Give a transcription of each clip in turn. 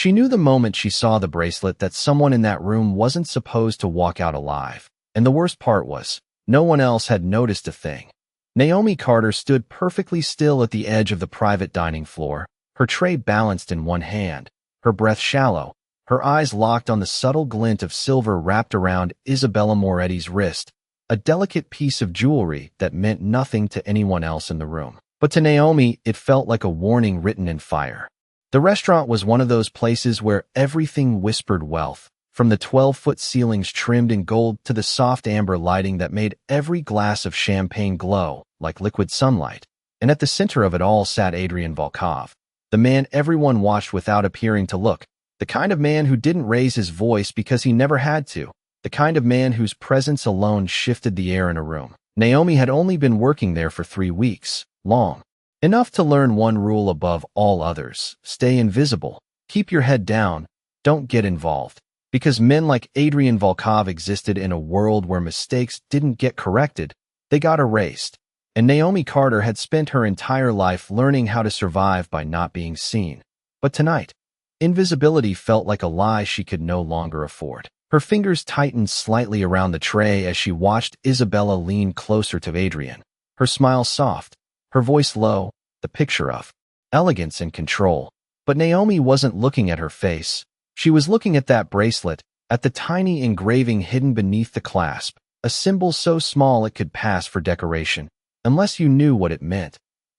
She knew the moment she saw the bracelet that someone in that room wasn't supposed to walk out alive. And the worst part was, no one else had noticed a thing. Naomi Carter stood perfectly still at the edge of the private dining floor, her tray balanced in one hand, her breath shallow, her eyes locked on the subtle glint of silver wrapped around Isabella Moretti's wrist, a delicate piece of jewelry that meant nothing to anyone else in the room. But to Naomi, it felt like a warning written in fire. The restaurant was one of those places where everything whispered wealth, from the 12-foot ceilings trimmed in gold to the soft amber lighting that made every glass of champagne glow like liquid sunlight. And at the center of it all sat Adrian Volkov, the man everyone watched without appearing to look, the kind of man who didn't raise his voice because he never had to, the kind of man whose presence alone shifted the air in a room. Naomi had only been working there for 3 weeks, long enough to learn one rule above all others: stay invisible, keep your head down, don't get involved. Because men like Adrian Volkov existed in a world where mistakes didn't get corrected, they got erased. And Naomi Carter had spent her entire life learning how to survive by not being seen. But tonight, invisibility felt like a lie she could no longer afford. Her fingers tightened slightly around the tray as she watched Isabella lean closer to Adrian. Her smile soft, her voice low, the picture of elegance and control. But Naomi wasn't looking at her face. She was looking at that bracelet, at the tiny engraving hidden beneath the clasp, a symbol so small it could pass for decoration, unless you knew what it meant.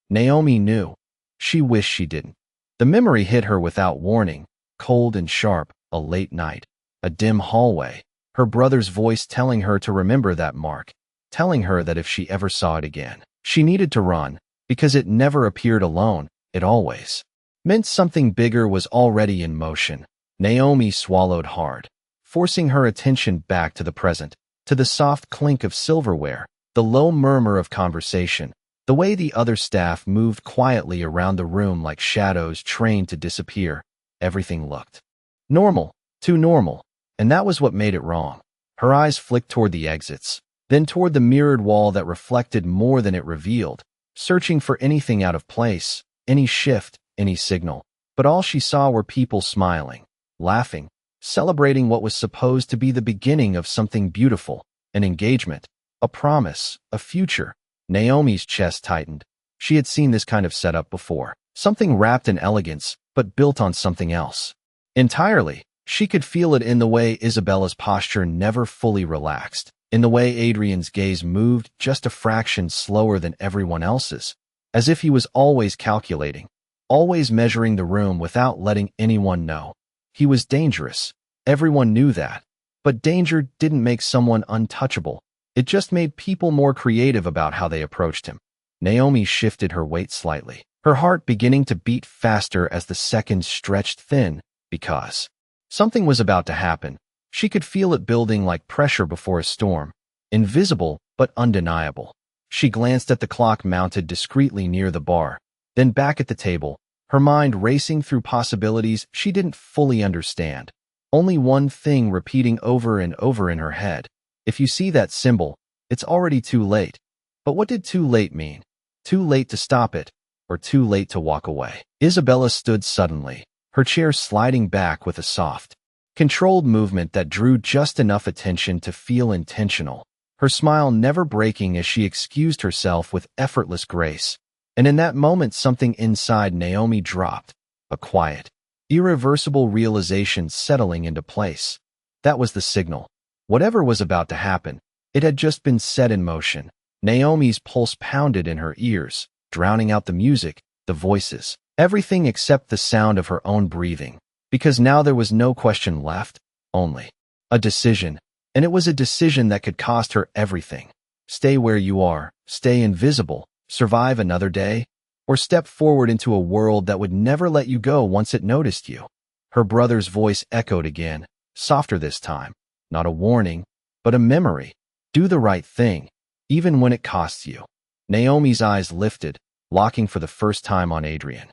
Naomi knew. She wished she didn't. The memory hit her without warning, cold and sharp, a late night, a dim hallway, her brother's voice telling her to remember that mark, telling her that if she ever saw it again, she needed to run, because it never appeared alone, it always meant something bigger was already in motion. Naomi swallowed hard, forcing her attention back to the present, to the soft clink of silverware, the low murmur of conversation, the way the other staff moved quietly around the room like shadows trained to disappear. Everything looked normal, too normal, and that was what made it wrong. Her eyes flicked toward the exits, then toward the mirrored wall that reflected more than it revealed, searching for anything out of place, any shift, any signal. But all she saw were people smiling, laughing, celebrating what was supposed to be the beginning of something beautiful, an engagement, a promise, a future. Naomi's chest tightened. She had seen this kind of setup before, something wrapped in elegance, but built on something else entirely. She could feel it in the way Isabella's posture never fully relaxed, in the way Adrian's gaze moved just a fraction slower than everyone else's, as if he was always calculating, always measuring the room without letting anyone know. He was dangerous. Everyone knew that. But danger didn't make someone untouchable. It just made people more creative about how they approached him. Naomi shifted her weight slightly, her heart beginning to beat faster as the seconds stretched thin, because something was about to happen. She could feel it building like pressure before a storm, invisible but undeniable. She glanced at the clock mounted discreetly near the bar, then back at the table, her mind racing through possibilities she didn't fully understand. Only one thing repeating over and over in her head. If you see that symbol, it's already too late. But what did too late mean? Too late to stop it, or too late to walk away? Isabella stood suddenly, her chair sliding back with a soft, controlled movement that drew just enough attention to feel intentional, her smile never breaking as she excused herself with effortless grace. And in that moment something inside Naomi dropped, a quiet, irreversible realization settling into place. That was the signal. Whatever was about to happen, it had just been set in motion. Naomi's pulse pounded in her ears, drowning out the music, the voices, everything except the sound of her own breathing. Because now there was no question left, only a decision. And it was a decision that could cost her everything. Stay where you are, stay invisible, survive another day, or step forward into a world that would never let you go once it noticed you. Her brother's voice echoed again, softer this time. Not a warning, but a memory. Do the right thing, even when it costs you. Naomi's eyes lifted, locking for the first time on Adrian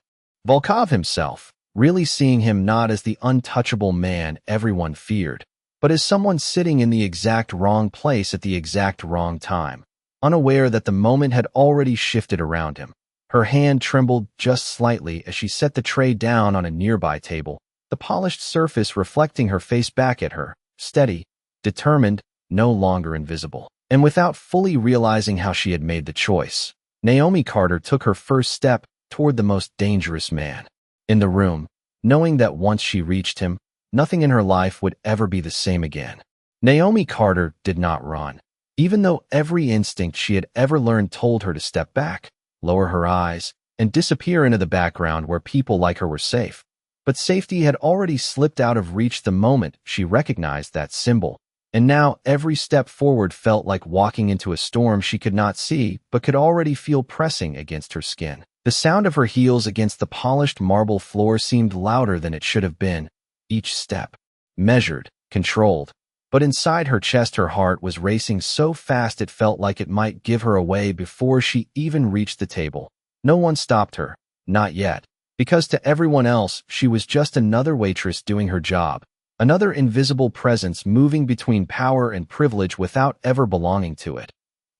Volkov himself, really seeing him not as the untouchable man everyone feared, but as someone sitting in the exact wrong place at the exact wrong time, unaware that the moment had already shifted around him. Her hand trembled just slightly as she set the tray down on a nearby table, the polished surface reflecting her face back at her, steady, determined, no longer invisible. And without fully realizing how she had made the choice, Naomi Carter took her first step toward the most dangerous man in the room, knowing that once she reached him, nothing in her life would ever be the same again. Naomi Carter did not run, even though every instinct she had ever learned told her to step back, lower her eyes, and disappear into the background where people like her were safe. But safety had already slipped out of reach the moment she recognized that symbol, and now every step forward felt like walking into a storm she could not see but could already feel pressing against her skin. The sound of her heels against the polished marble floor seemed louder than it should have been, each step measured, controlled. But inside her chest her heart was racing so fast it felt like it might give her away before she even reached the table. No one stopped her, not yet, because to everyone else she was just another waitress doing her job, another invisible presence moving between power and privilege without ever belonging to it.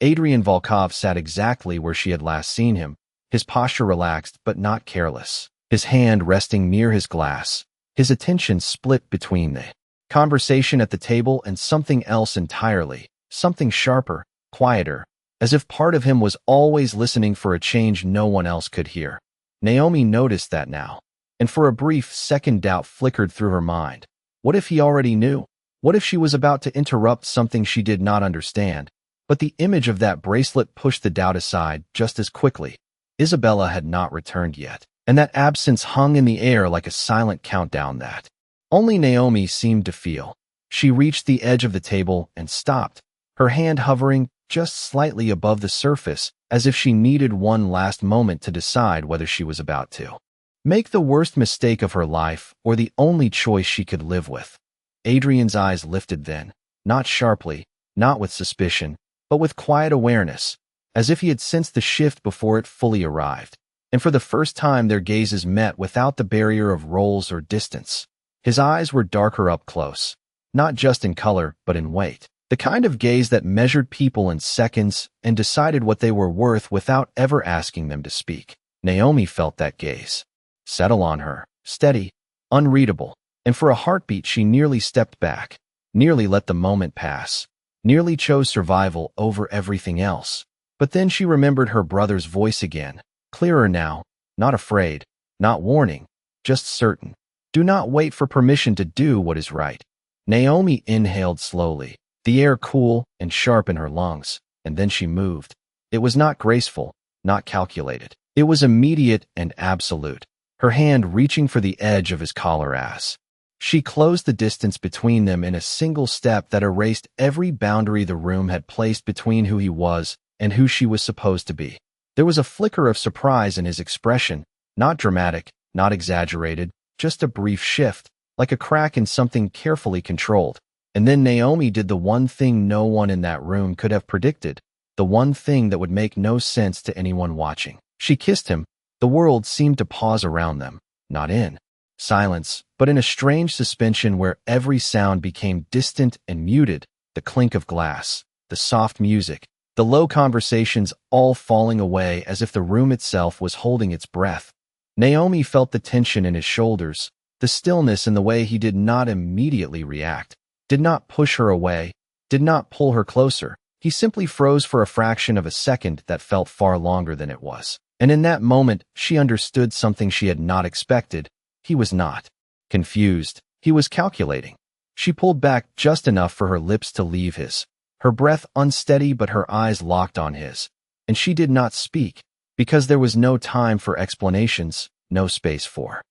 Adrian Volkov sat exactly where she had last seen him, his posture relaxed but not careless, his hand resting near his glass, his attention split between the conversation at the table and something else entirely, something sharper, quieter, as if part of him was always listening for a change no one else could hear. Naomi noticed that now, and for a brief second doubt flickered through her mind. What if he already knew? What if she was about to interrupt something she did not understand? But the image of that bracelet pushed the doubt aside just as quickly. Isabella had not returned yet, and that absence hung in the air like a silent countdown that only Naomi seemed to feel. She reached the edge of the table and stopped, her hand hovering just slightly above the surface, as if she needed one last moment to decide whether she was about to make the worst mistake of her life or the only choice she could live with. Adrian's eyes lifted then, not sharply, not with suspicion, but with quiet awareness, as if he had sensed the shift before it fully arrived. And for the first time their gazes met without the barrier of roles or distance. His eyes were darker up close, not just in color but in weight, the kind of gaze that measured people in seconds and decided what they were worth without ever asking them to speak. Naomi felt that gaze settle on her, steady, unreadable, and for a heartbeat she nearly stepped back, nearly let the moment pass, nearly chose survival over everything else. But then she remembered her brother's voice again, clearer now, not afraid, not warning, just certain. Do not wait for permission to do what is right. Naomi inhaled slowly, the air cool and sharp in her lungs, and then she moved. It was not graceful, not calculated. It was immediate and absolute, her hand reaching for the edge of his collar as she closed the distance between them in a single step that erased every boundary the room had placed between who he was and who she was supposed to be. There was a flicker of surprise in his expression, not dramatic, not exaggerated, just a brief shift, like a crack in something carefully controlled. And then Naomi did the one thing no one in that room could have predicted, the one thing that would make no sense to anyone watching. She kissed him. The world seemed to pause around them, not in silence, but in a strange suspension where every sound became distant and muted, the clink of glass, the soft music, the low conversations all falling away as if the room itself was holding its breath. Naomi felt the tension in his shoulders, the stillness in the way he did not immediately react, did not push her away, did not pull her closer. He simply froze for a fraction of a second that felt far longer than it was. And in that moment, she understood something she had not expected. He was not confused. He was calculating. She pulled back just enough for her lips to leave his, her breath unsteady but her eyes locked on his. And she did not speak, because there was no time for explanations, no space for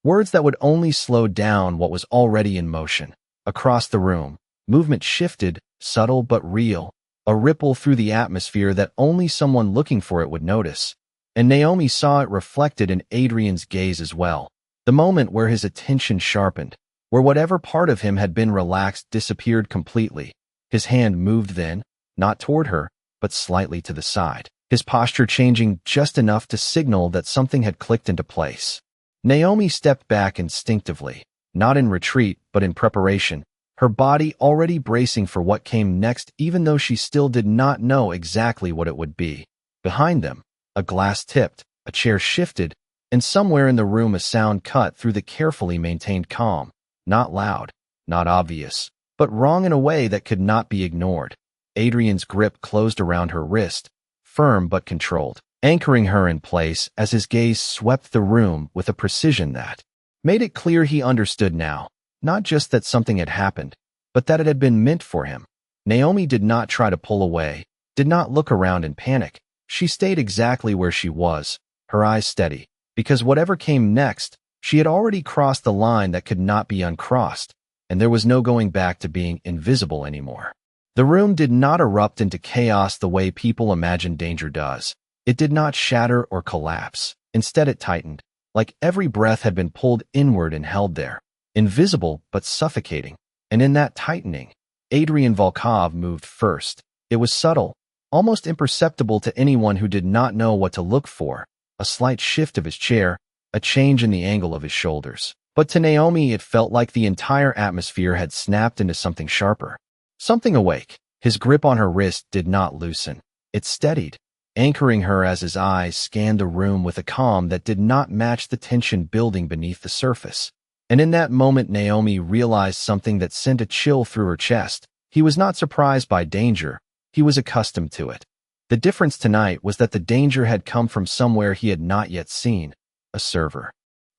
words that would only slow down what was already in motion. Across the room, movement shifted, subtle but real, a ripple through the atmosphere that only someone looking for it would notice. And Naomi saw it reflected in Adrian's gaze as well, the moment where his attention sharpened, where whatever part of him had been relaxed disappeared completely. His hand moved then, not toward her, but slightly to the side, his posture changing just enough to signal that something had clicked into place. Naomi stepped back instinctively, not in retreat but in preparation, her body already bracing for what came next even though she still did not know exactly what it would be. Behind them, a glass tipped, a chair shifted, and somewhere in the room a sound cut through the carefully maintained calm. Not loud, not obvious, but wrong in a way that could not be ignored. Adrian's grip closed around her wrist, firm but controlled, anchoring her in place as his gaze swept the room with a precision that made it clear he understood now, not just that something had happened, but that it had been meant for him. Naomi did not try to pull away, did not look around in panic. She stayed exactly where she was, her eyes steady, because whatever came next, she had already crossed the line that could not be uncrossed, and there was no going back to being invisible anymore. The room did not erupt into chaos the way people imagine danger does. It did not shatter or collapse. Instead, it tightened, like every breath had been pulled inward and held there, invisible but suffocating. And in that tightening, Adrian Volkov moved first. It was subtle, almost imperceptible to anyone who did not know what to look for, a slight shift of his chair, a change in the angle of his shoulders. But to Naomi, it felt like the entire atmosphere had snapped into something sharper, something awake. His grip on her wrist did not loosen. It steadied, anchoring her as his eyes scanned the room with a calm that did not match the tension building beneath the surface. And in that moment, Naomi realized something that sent a chill through her chest. He was not surprised by danger. He was accustomed to it. The difference tonight was that the danger had come from somewhere he had not yet seen, a server.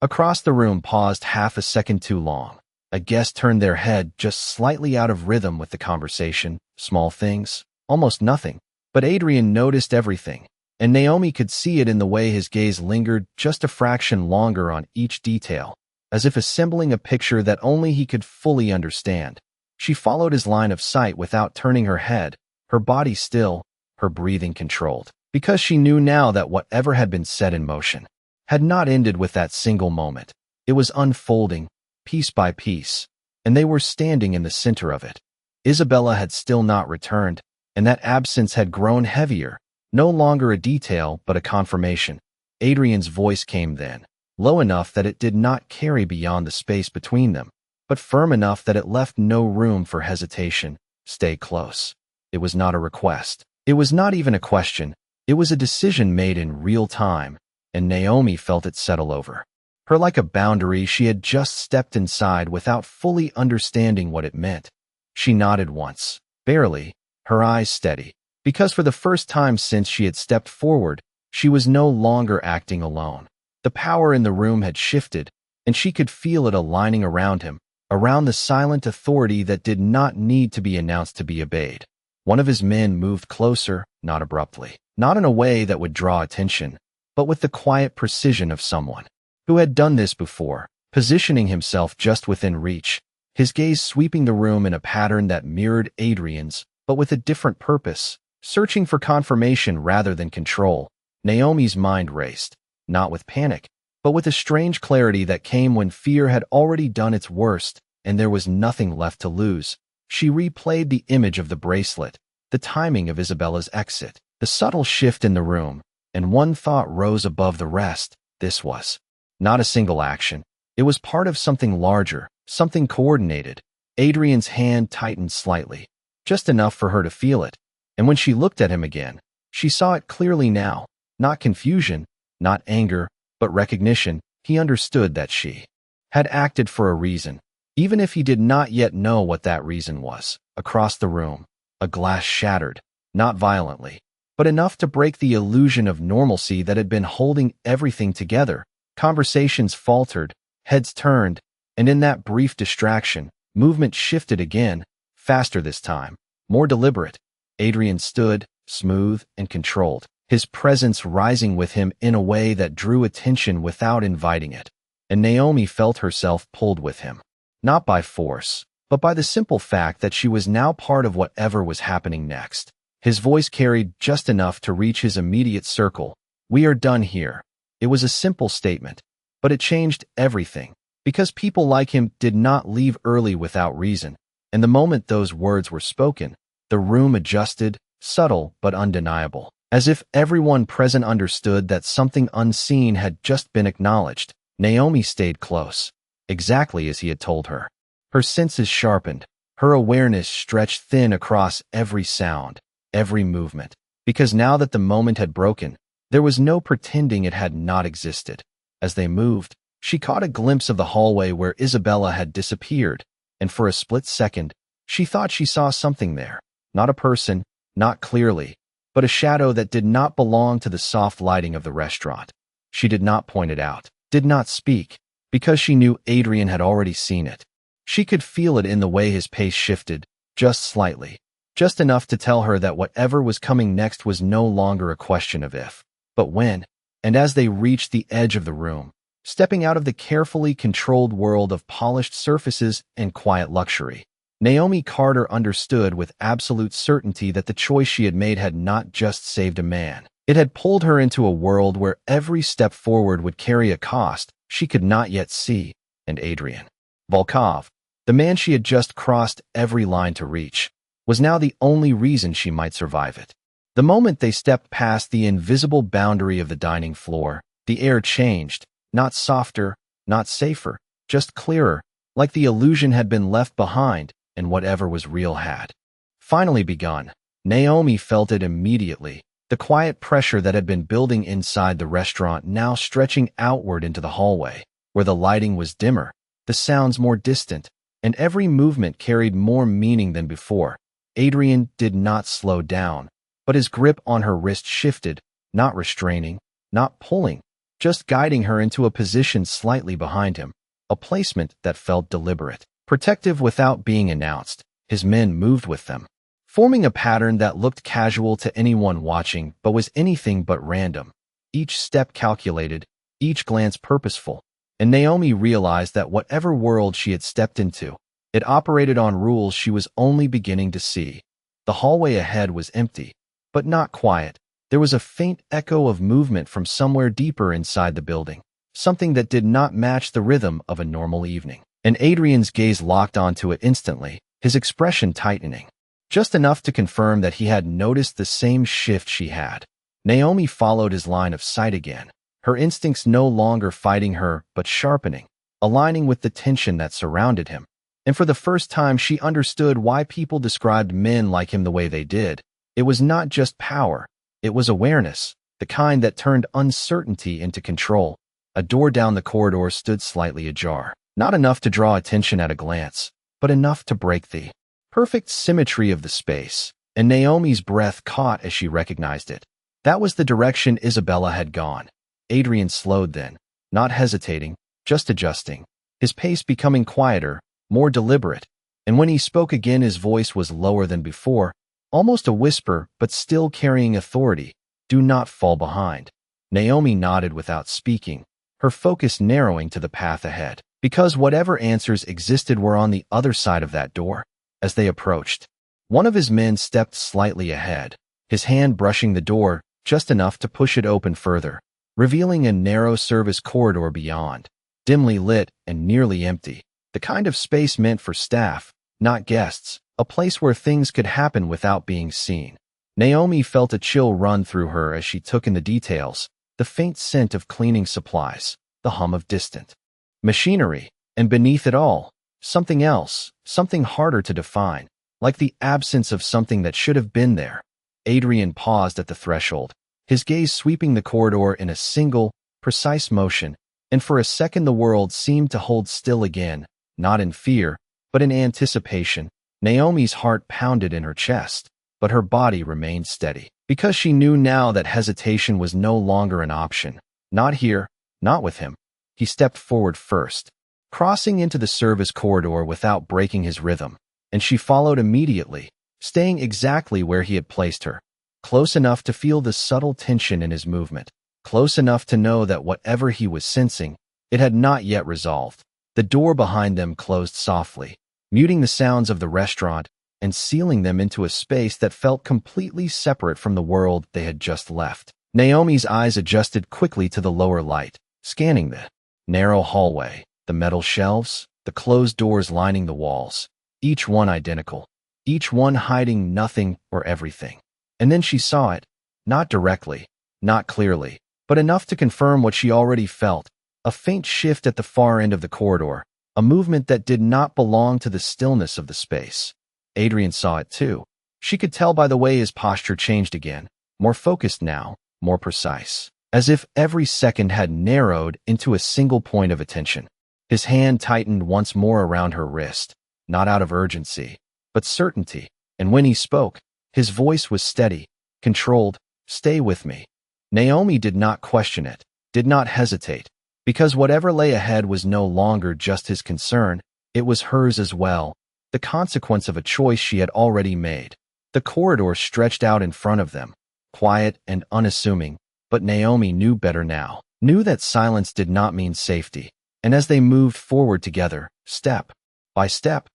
Across the room paused half a second too long. A guest turned their head just slightly out of rhythm with the conversation. Small things, almost nothing. But Adrian noticed everything, and Naomi could see it in the way his gaze lingered just a fraction longer on each detail, as if assembling a picture that only he could fully understand. She followed his line of sight without turning her head, her body still, her breathing controlled, because she knew now that whatever had been set in motion had not ended with that single moment. It was unfolding, piece by piece, and they were standing in the center of it. Isabella had still not returned, and that absence had grown heavier, no longer a detail but a confirmation. Adrian's voice came then, low enough that it did not carry beyond the space between them, but firm enough that it left no room for hesitation. Stay close. It was not a request. It was not even a question. It was a decision made in real time, and Naomi felt it settle over her like a boundary she had just stepped inside without fully understanding what it meant. She nodded once, barely, her eyes steady, because for the first time since she had stepped forward, she was no longer acting alone. The power in the room had shifted, and she could feel it aligning around him, around the silent authority that did not need to be announced to be obeyed. One of his men moved closer, not abruptly, not in a way that would draw attention, but with the quiet precision of someone who had done this before, positioning himself just within reach, his gaze sweeping the room in a pattern that mirrored Adrian's, but with a different purpose, searching for confirmation rather than control. Naomi's mind raced, not with panic, but with a strange clarity that came when fear had already done its worst, and there was nothing left to lose. She replayed the image of the bracelet, the timing of Isabella's exit, the subtle shift in the room, and one thought rose above the rest. This was not a single action. It was part of something larger, something coordinated. Adrian's hand tightened slightly, just enough for her to feel it, and when she looked at him again, she saw it clearly now, not confusion, not anger, but recognition. He understood that she had acted for a reason, even if he did not yet know what that reason was. Across the room, a glass shattered, not violently, but enough to break the illusion of normalcy that had been holding everything together. Conversations faltered, heads turned, and in that brief distraction, movement shifted again, faster this time, more deliberate. Adrian stood, smooth and controlled, his presence rising with him in a way that drew attention without inviting it. And Naomi felt herself pulled with him, not by force, but by the simple fact that she was now part of whatever was happening next. His voice carried just enough to reach his immediate circle. "We are done here." It was a simple statement, but it changed everything, because people like him did not leave early without reason, and the moment those words were spoken, the room adjusted, subtle but undeniable, as if everyone present understood that something unseen had just been acknowledged. Naomi stayed close, exactly as he had told her. Her senses sharpened, her awareness stretched thin across every sound, every movement, because now that the moment had broken, there was no pretending it had not existed. As they moved, she caught a glimpse of the hallway where Isabella had disappeared, and for a split second, she thought she saw something there. Not a person, not clearly, but a shadow that did not belong to the soft lighting of the restaurant. She did not point it out, did not speak, because she knew Adrian had already seen it. She could feel it in the way his pace shifted, just slightly, just enough to tell her that whatever was coming next was no longer a question of if, but when. And as they reached the edge of the room, stepping out of the carefully controlled world of polished surfaces and quiet luxury, Naomi Carter understood with absolute certainty that the choice she had made had not just saved a man. It had pulled her into a world where every step forward would carry a cost she could not yet see, and Adrian Volkov, the man she had just crossed every line to reach, was now the only reason she might survive it. The moment they stepped past the invisible boundary of the dining floor, the air changed, not softer, not safer, just clearer, like the illusion had been left behind and whatever was real had finally begun. Naomi felt it immediately, the quiet pressure that had been building inside the restaurant now stretching outward into the hallway, where the lighting was dimmer, the sounds more distant, and every movement carried more meaning than before. Adrian did not slow down, but his grip on her wrist shifted, not restraining, not pulling, just guiding her into a position slightly behind him, a placement that felt deliberate, protective without being announced. His men moved with them, forming a pattern that looked casual to anyone watching but was anything but random, each step calculated, each glance purposeful. And Naomi realized that whatever world she had stepped into, it operated on rules she was only beginning to see. The hallway ahead was empty, but not quiet. There was a faint echo of movement from somewhere deeper inside the building, something that did not match the rhythm of a normal evening. And Adrian's gaze locked onto it instantly, his expression tightening, just enough to confirm that he had noticed the same shift she had. Naomi followed his line of sight again, her instincts no longer fighting her but sharpening, aligning with the tension that surrounded him. And for the first time she understood why people described men like him the way they did. It was not just power, it was awareness, the kind that turned uncertainty into control. A door down the corridor stood slightly ajar, not enough to draw attention at a glance, but enough to break the perfect symmetry of the space, and Naomi's breath caught as she recognized it. That was the direction Isabella had gone. Adrian slowed then, not hesitating, just adjusting, his pace becoming quieter, more deliberate, and when he spoke again his voice was lower than before, almost a whisper but still carrying authority. "Do not fall behind." Naomi nodded without speaking, her focus narrowing to the path ahead, because whatever answers existed were on the other side of that door. As they approached, one of his men stepped slightly ahead, his hand brushing the door just enough to push it open further, revealing a narrow service corridor beyond, dimly lit and nearly empty, the kind of space meant for staff, not guests, a place where things could happen without being seen. Naomi felt a chill run through her as she took in the details, the faint scent of cleaning supplies, the hum of distant machinery, and beneath it all, something else, something harder to define, like the absence of something that should have been there. Adrian paused at the threshold, his gaze sweeping the corridor in a single, precise motion, and for a second the world seemed to hold still again, not in fear, but in anticipation. Naomi's heart pounded in her chest, but her body remained steady, because she knew now that hesitation was no longer an option. Not here, not with him. He stepped forward first, crossing into the service corridor without breaking his rhythm, and she followed immediately, staying exactly where he had placed her, close enough to feel the subtle tension in his movement, close enough to know that whatever he was sensing, it had not yet resolved. The door behind them closed softly, muting the sounds of the restaurant and sealing them into a space that felt completely separate from the world they had just left. Naomi's eyes adjusted quickly to the lower light, scanning the narrow hallway, the metal shelves, the closed doors lining the walls, each one identical, each one hiding nothing or everything. And then she saw it, not directly, not clearly, but enough to confirm what she already felt, a faint shift at the far end of the corridor, a movement that did not belong to the stillness of the space. Adrian saw it too. She could tell by the way his posture changed again, more focused now, more precise. as if every second had narrowed into a single point of attention. His hand tightened once more around her wrist, not out of urgency, but certainty, and when he spoke, his voice was steady, controlled. "Stay with me." Naomi did not question it, did not hesitate, because whatever lay ahead was no longer just his concern, it was hers as well, the consequence of a choice she had already made. The corridor stretched out in front of them, quiet and unassuming, but Naomi knew better now, knew that silence did not mean safety, and as they moved forward together, step by step,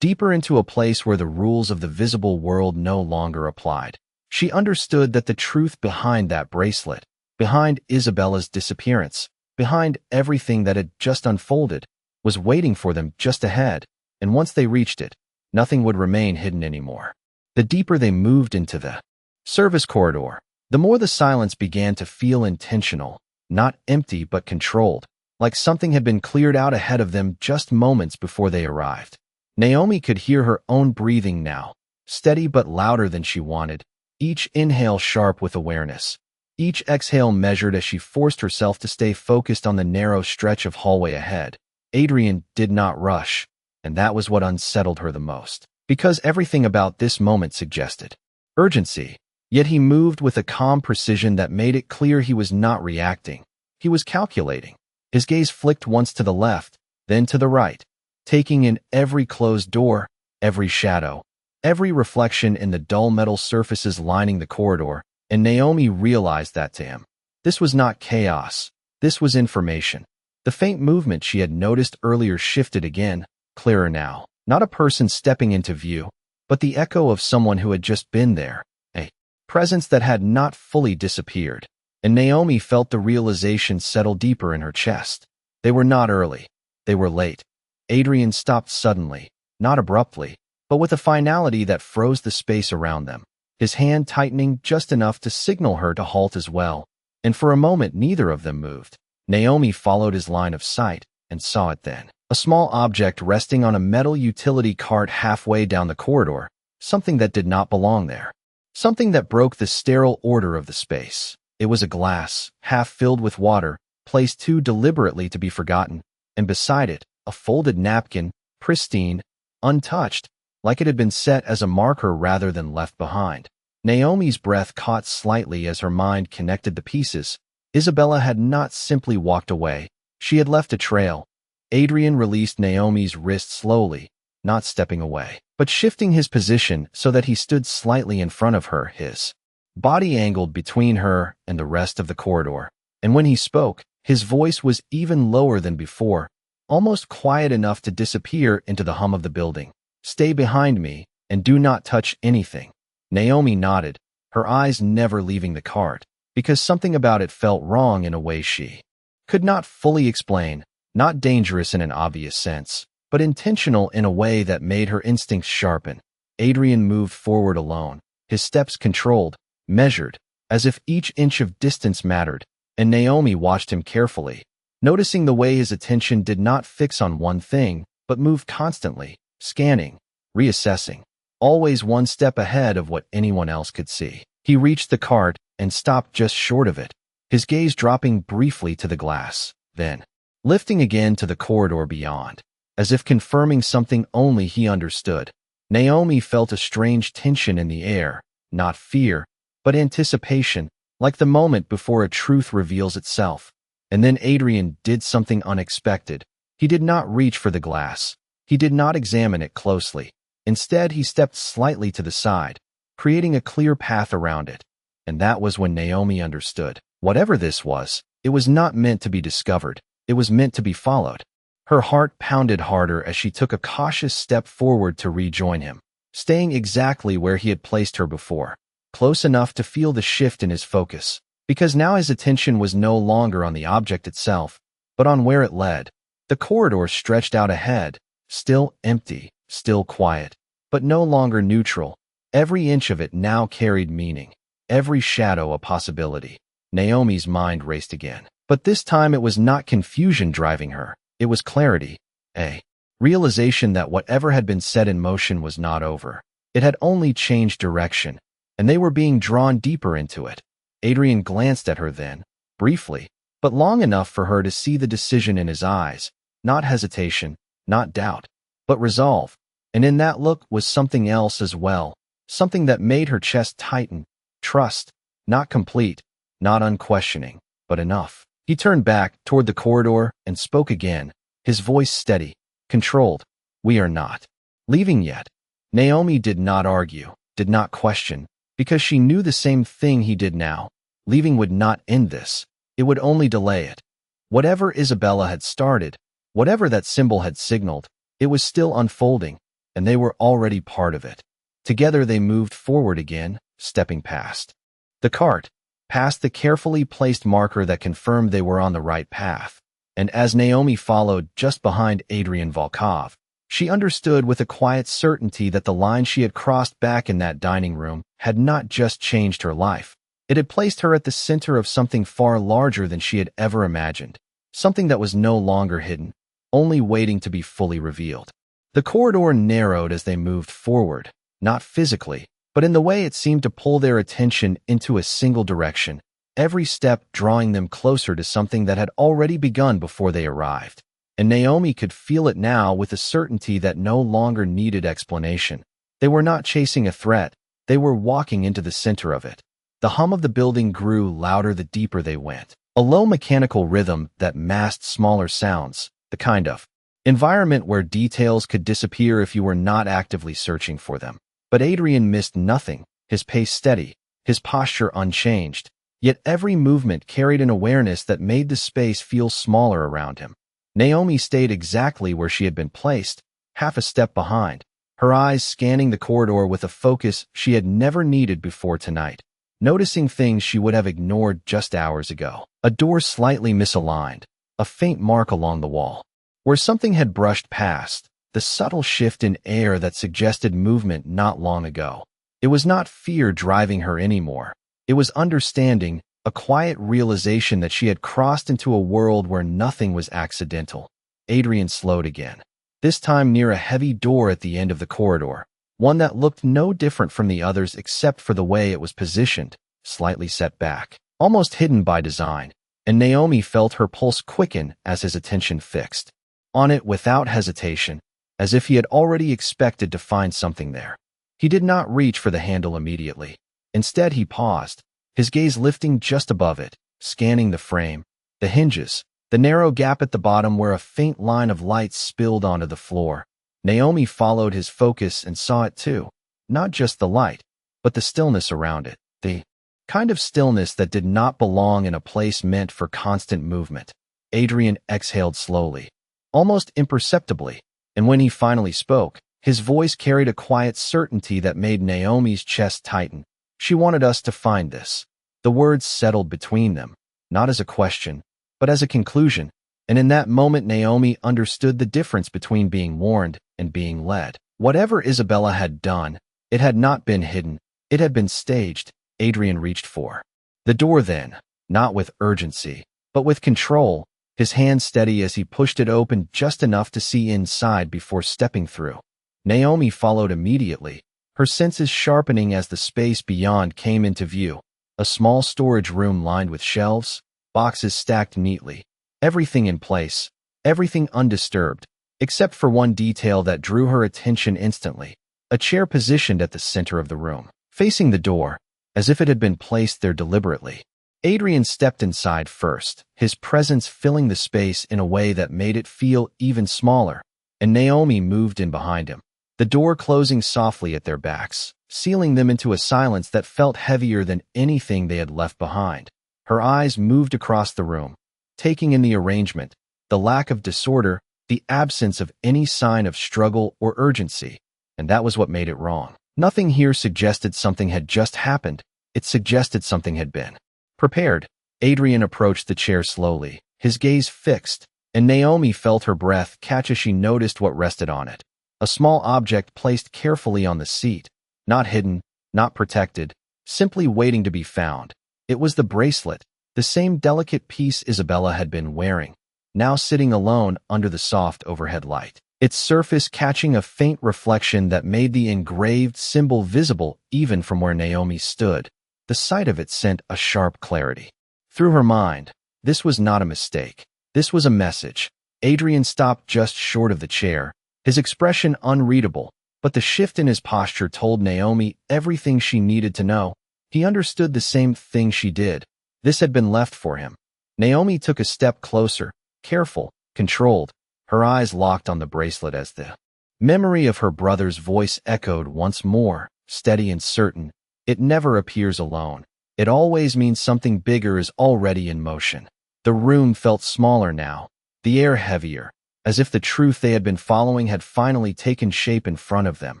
deeper into a place where the rules of the visible world no longer applied, she understood that the truth behind that bracelet, behind Isabella's disappearance, behind everything that had just unfolded, was waiting for them just ahead, and once they reached it, nothing would remain hidden anymore. The deeper they moved into the service corridor, the more the silence began to feel intentional, not empty but controlled, like something had been cleared out ahead of them just moments before they arrived. Naomi could hear her own breathing now, steady but louder than she wanted, each inhale sharp with awareness, each exhale measured as she forced herself to stay focused on the narrow stretch of hallway ahead. Adrian did not rush, and that was what unsettled her the most, because everything about this moment suggested urgency, yet he moved with a calm precision that made it clear he was not reacting. He was calculating. His gaze flicked once to the left, then to the right, taking in every closed door, every shadow, every reflection in the dull metal surfaces lining the corridor, and Naomi realized that to him. This was not chaos. This was information. The faint movement she had noticed earlier shifted again, clearer now. Not a person stepping into view, but the echo of someone who had just been there, a presence that had not fully disappeared. And Naomi felt the realization settle deeper in her chest. They were not early. They were late. Adrian stopped suddenly, not abruptly, but with a finality that froze the space around them, his hand tightening just enough to signal her to halt as well. And for a moment neither of them moved. Naomi followed his line of sight and saw it then. A small object resting on a metal utility cart halfway down the corridor, something that did not belong there. Something that broke the sterile order of the space. It was a glass, half filled with water, placed too deliberately to be forgotten, and beside it, a folded napkin, pristine, untouched, like it had been set as a marker rather than left behind. Naomi's breath caught slightly as her mind connected the pieces. Isabella had not simply walked away. She had left a trail. Adrian released Naomi's wrist slowly, not stepping away, but shifting his position so that he stood slightly in front of her, his body angled between her and the rest of the corridor. And when he spoke, his voice was even lower than before, almost quiet enough to disappear into the hum of the building. "Stay behind me, and do not touch anything." Naomi nodded, her eyes never leaving the cart, because something about it felt wrong in a way she could not fully explain, not dangerous in an obvious sense, but intentional in a way that made her instincts sharpen. Adrian moved forward alone, his steps controlled, measured, as if each inch of distance mattered, and Naomi watched him carefully, noticing the way his attention did not fix on one thing, but moved constantly, scanning, reassessing, always one step ahead of what anyone else could see. He reached the cart and stopped just short of it, his gaze dropping briefly to the glass, then lifting again to the corridor beyond, as if confirming something only he understood. Naomi felt a strange tension in the air, not fear, but anticipation, like the moment before a truth reveals itself. And then Adrian did something unexpected. He did not reach for the glass. He did not examine it closely. Instead, he stepped slightly to the side, creating a clear path around it. And that was when Naomi understood. Whatever this was, it was not meant to be discovered. It was meant to be followed. Her heart pounded harder as she took a cautious step forward to rejoin him, staying exactly where he had placed her before, close enough to feel the shift in his focus, because now his attention was no longer on the object itself, but on where it led. The corridor stretched out ahead, still empty, still quiet, but no longer neutral. Every inch of it now carried meaning, every shadow a possibility. Naomi's mind raced again. But this time it was not confusion driving her. It was clarity, a realization that whatever had been set in motion was not over. It had only changed direction, and they were being drawn deeper into it. Adrian glanced at her then, briefly, but long enough for her to see the decision in his eyes, not hesitation, not doubt, but resolve. And in that look was something else as well, something that made her chest tighten. Trust, not complete, not unquestioning, but enough. He turned back toward the corridor and spoke again, his voice steady, controlled. We are not leaving yet. Naomi did not argue, did not question, because she knew the same thing he did now. Leaving would not end this. It would only delay it. Whatever Isabella had started, whatever that symbol had signaled, it was still unfolding, and they were already part of it. Together they moved forward again, stepping past the cart, past the carefully placed marker that confirmed they were on the right path. And as Naomi followed just behind Adrian Volkov, she understood with a quiet certainty that the line she had crossed back in that dining room had not just changed her life. It had placed her at the center of something far larger than she had ever imagined, something that was no longer hidden, only waiting to be fully revealed. The corridor narrowed as they moved forward, not physically, but in the way it seemed to pull their attention into a single direction, every step drawing them closer to something that had already begun before they arrived. And Naomi could feel it now with a certainty that no longer needed explanation. They were not chasing a threat, they were walking into the center of it. The hum of the building grew louder the deeper they went, a low mechanical rhythm that masked smaller sounds, the kind of environment where details could disappear if you were not actively searching for them. But Adrian missed nothing, his pace steady, his posture unchanged, yet every movement carried an awareness that made the space feel smaller around him. Naomi stayed exactly where she had been placed, half a step behind, her eyes scanning the corridor with a focus she had never needed before tonight, noticing things she would have ignored just hours ago. A door slightly misaligned, a faint mark along the wall, where something had brushed past, the subtle shift in air that suggested movement not long ago. It was not fear driving her anymore. It was understanding, a quiet realization that she had crossed into a world where nothing was accidental. Adrian slowed again, this time near a heavy door at the end of the corridor, one that looked no different from the others except for the way it was positioned, slightly set back, almost hidden by design, and Naomi felt her pulse quicken as his attention fixed on it without hesitation, as if he had already expected to find something there. He did not reach for the handle immediately. Instead, he paused, his gaze lifting just above it, scanning the frame, the hinges, the narrow gap at the bottom where a faint line of light spilled onto the floor. Naomi followed his focus and saw it too, not just the light, but the stillness around it, the kind of stillness that did not belong in a place meant for constant movement. Adrian exhaled slowly, almost imperceptibly, and when he finally spoke, his voice carried a quiet certainty that made Naomi's chest tighten. She wanted us to find this. The words settled between them, not as a question, but as a conclusion, and in that moment Naomi understood the difference between being warned and being led. Whatever Isabella had done, it had not been hidden, it had been staged. Adrian reached for the door then, not with urgency, but with control, his hand steady as he pushed it open just enough to see inside before stepping through. Naomi followed immediately, her senses sharpening as the space beyond came into view, a small storage room lined with shelves, boxes stacked neatly, everything in place, everything undisturbed, except for one detail that drew her attention instantly, a chair positioned at the center of the room, facing the door, as if it had been placed there deliberately. Adrian stepped inside first, his presence filling the space in a way that made it feel even smaller, and Naomi moved in behind him, the door closing softly at their backs, sealing them into a silence that felt heavier than anything they had left behind. Her eyes moved across the room, taking in the arrangement, the lack of disorder, the absence of any sign of struggle or urgency, and that was what made it wrong. Nothing here suggested something had just happened, it suggested something had been prepared. Adrian approached the chair slowly, his gaze fixed, and Naomi felt her breath catch as she noticed what rested on it. A small object placed carefully on the seat, not hidden, not protected, simply waiting to be found. It was the bracelet, the same delicate piece Isabella had been wearing, now sitting alone under the soft overhead light, its surface catching a faint reflection that made the engraved symbol visible even from where Naomi stood. The sight of it sent a sharp clarity Through her mind, this was not a mistake. This was a message. Adrian stopped just short of the chair, his expression unreadable, but the shift in his posture told Naomi everything she needed to know. He understood the same thing she did. This had been left for him. Naomi took a step closer, careful, controlled, her eyes locked on the bracelet as the memory of her brother's voice echoed once more, steady and certain. It never appears alone. It always means something bigger is already in motion. The room felt smaller now, the air heavier, as if the truth they had been following had finally taken shape in front of them.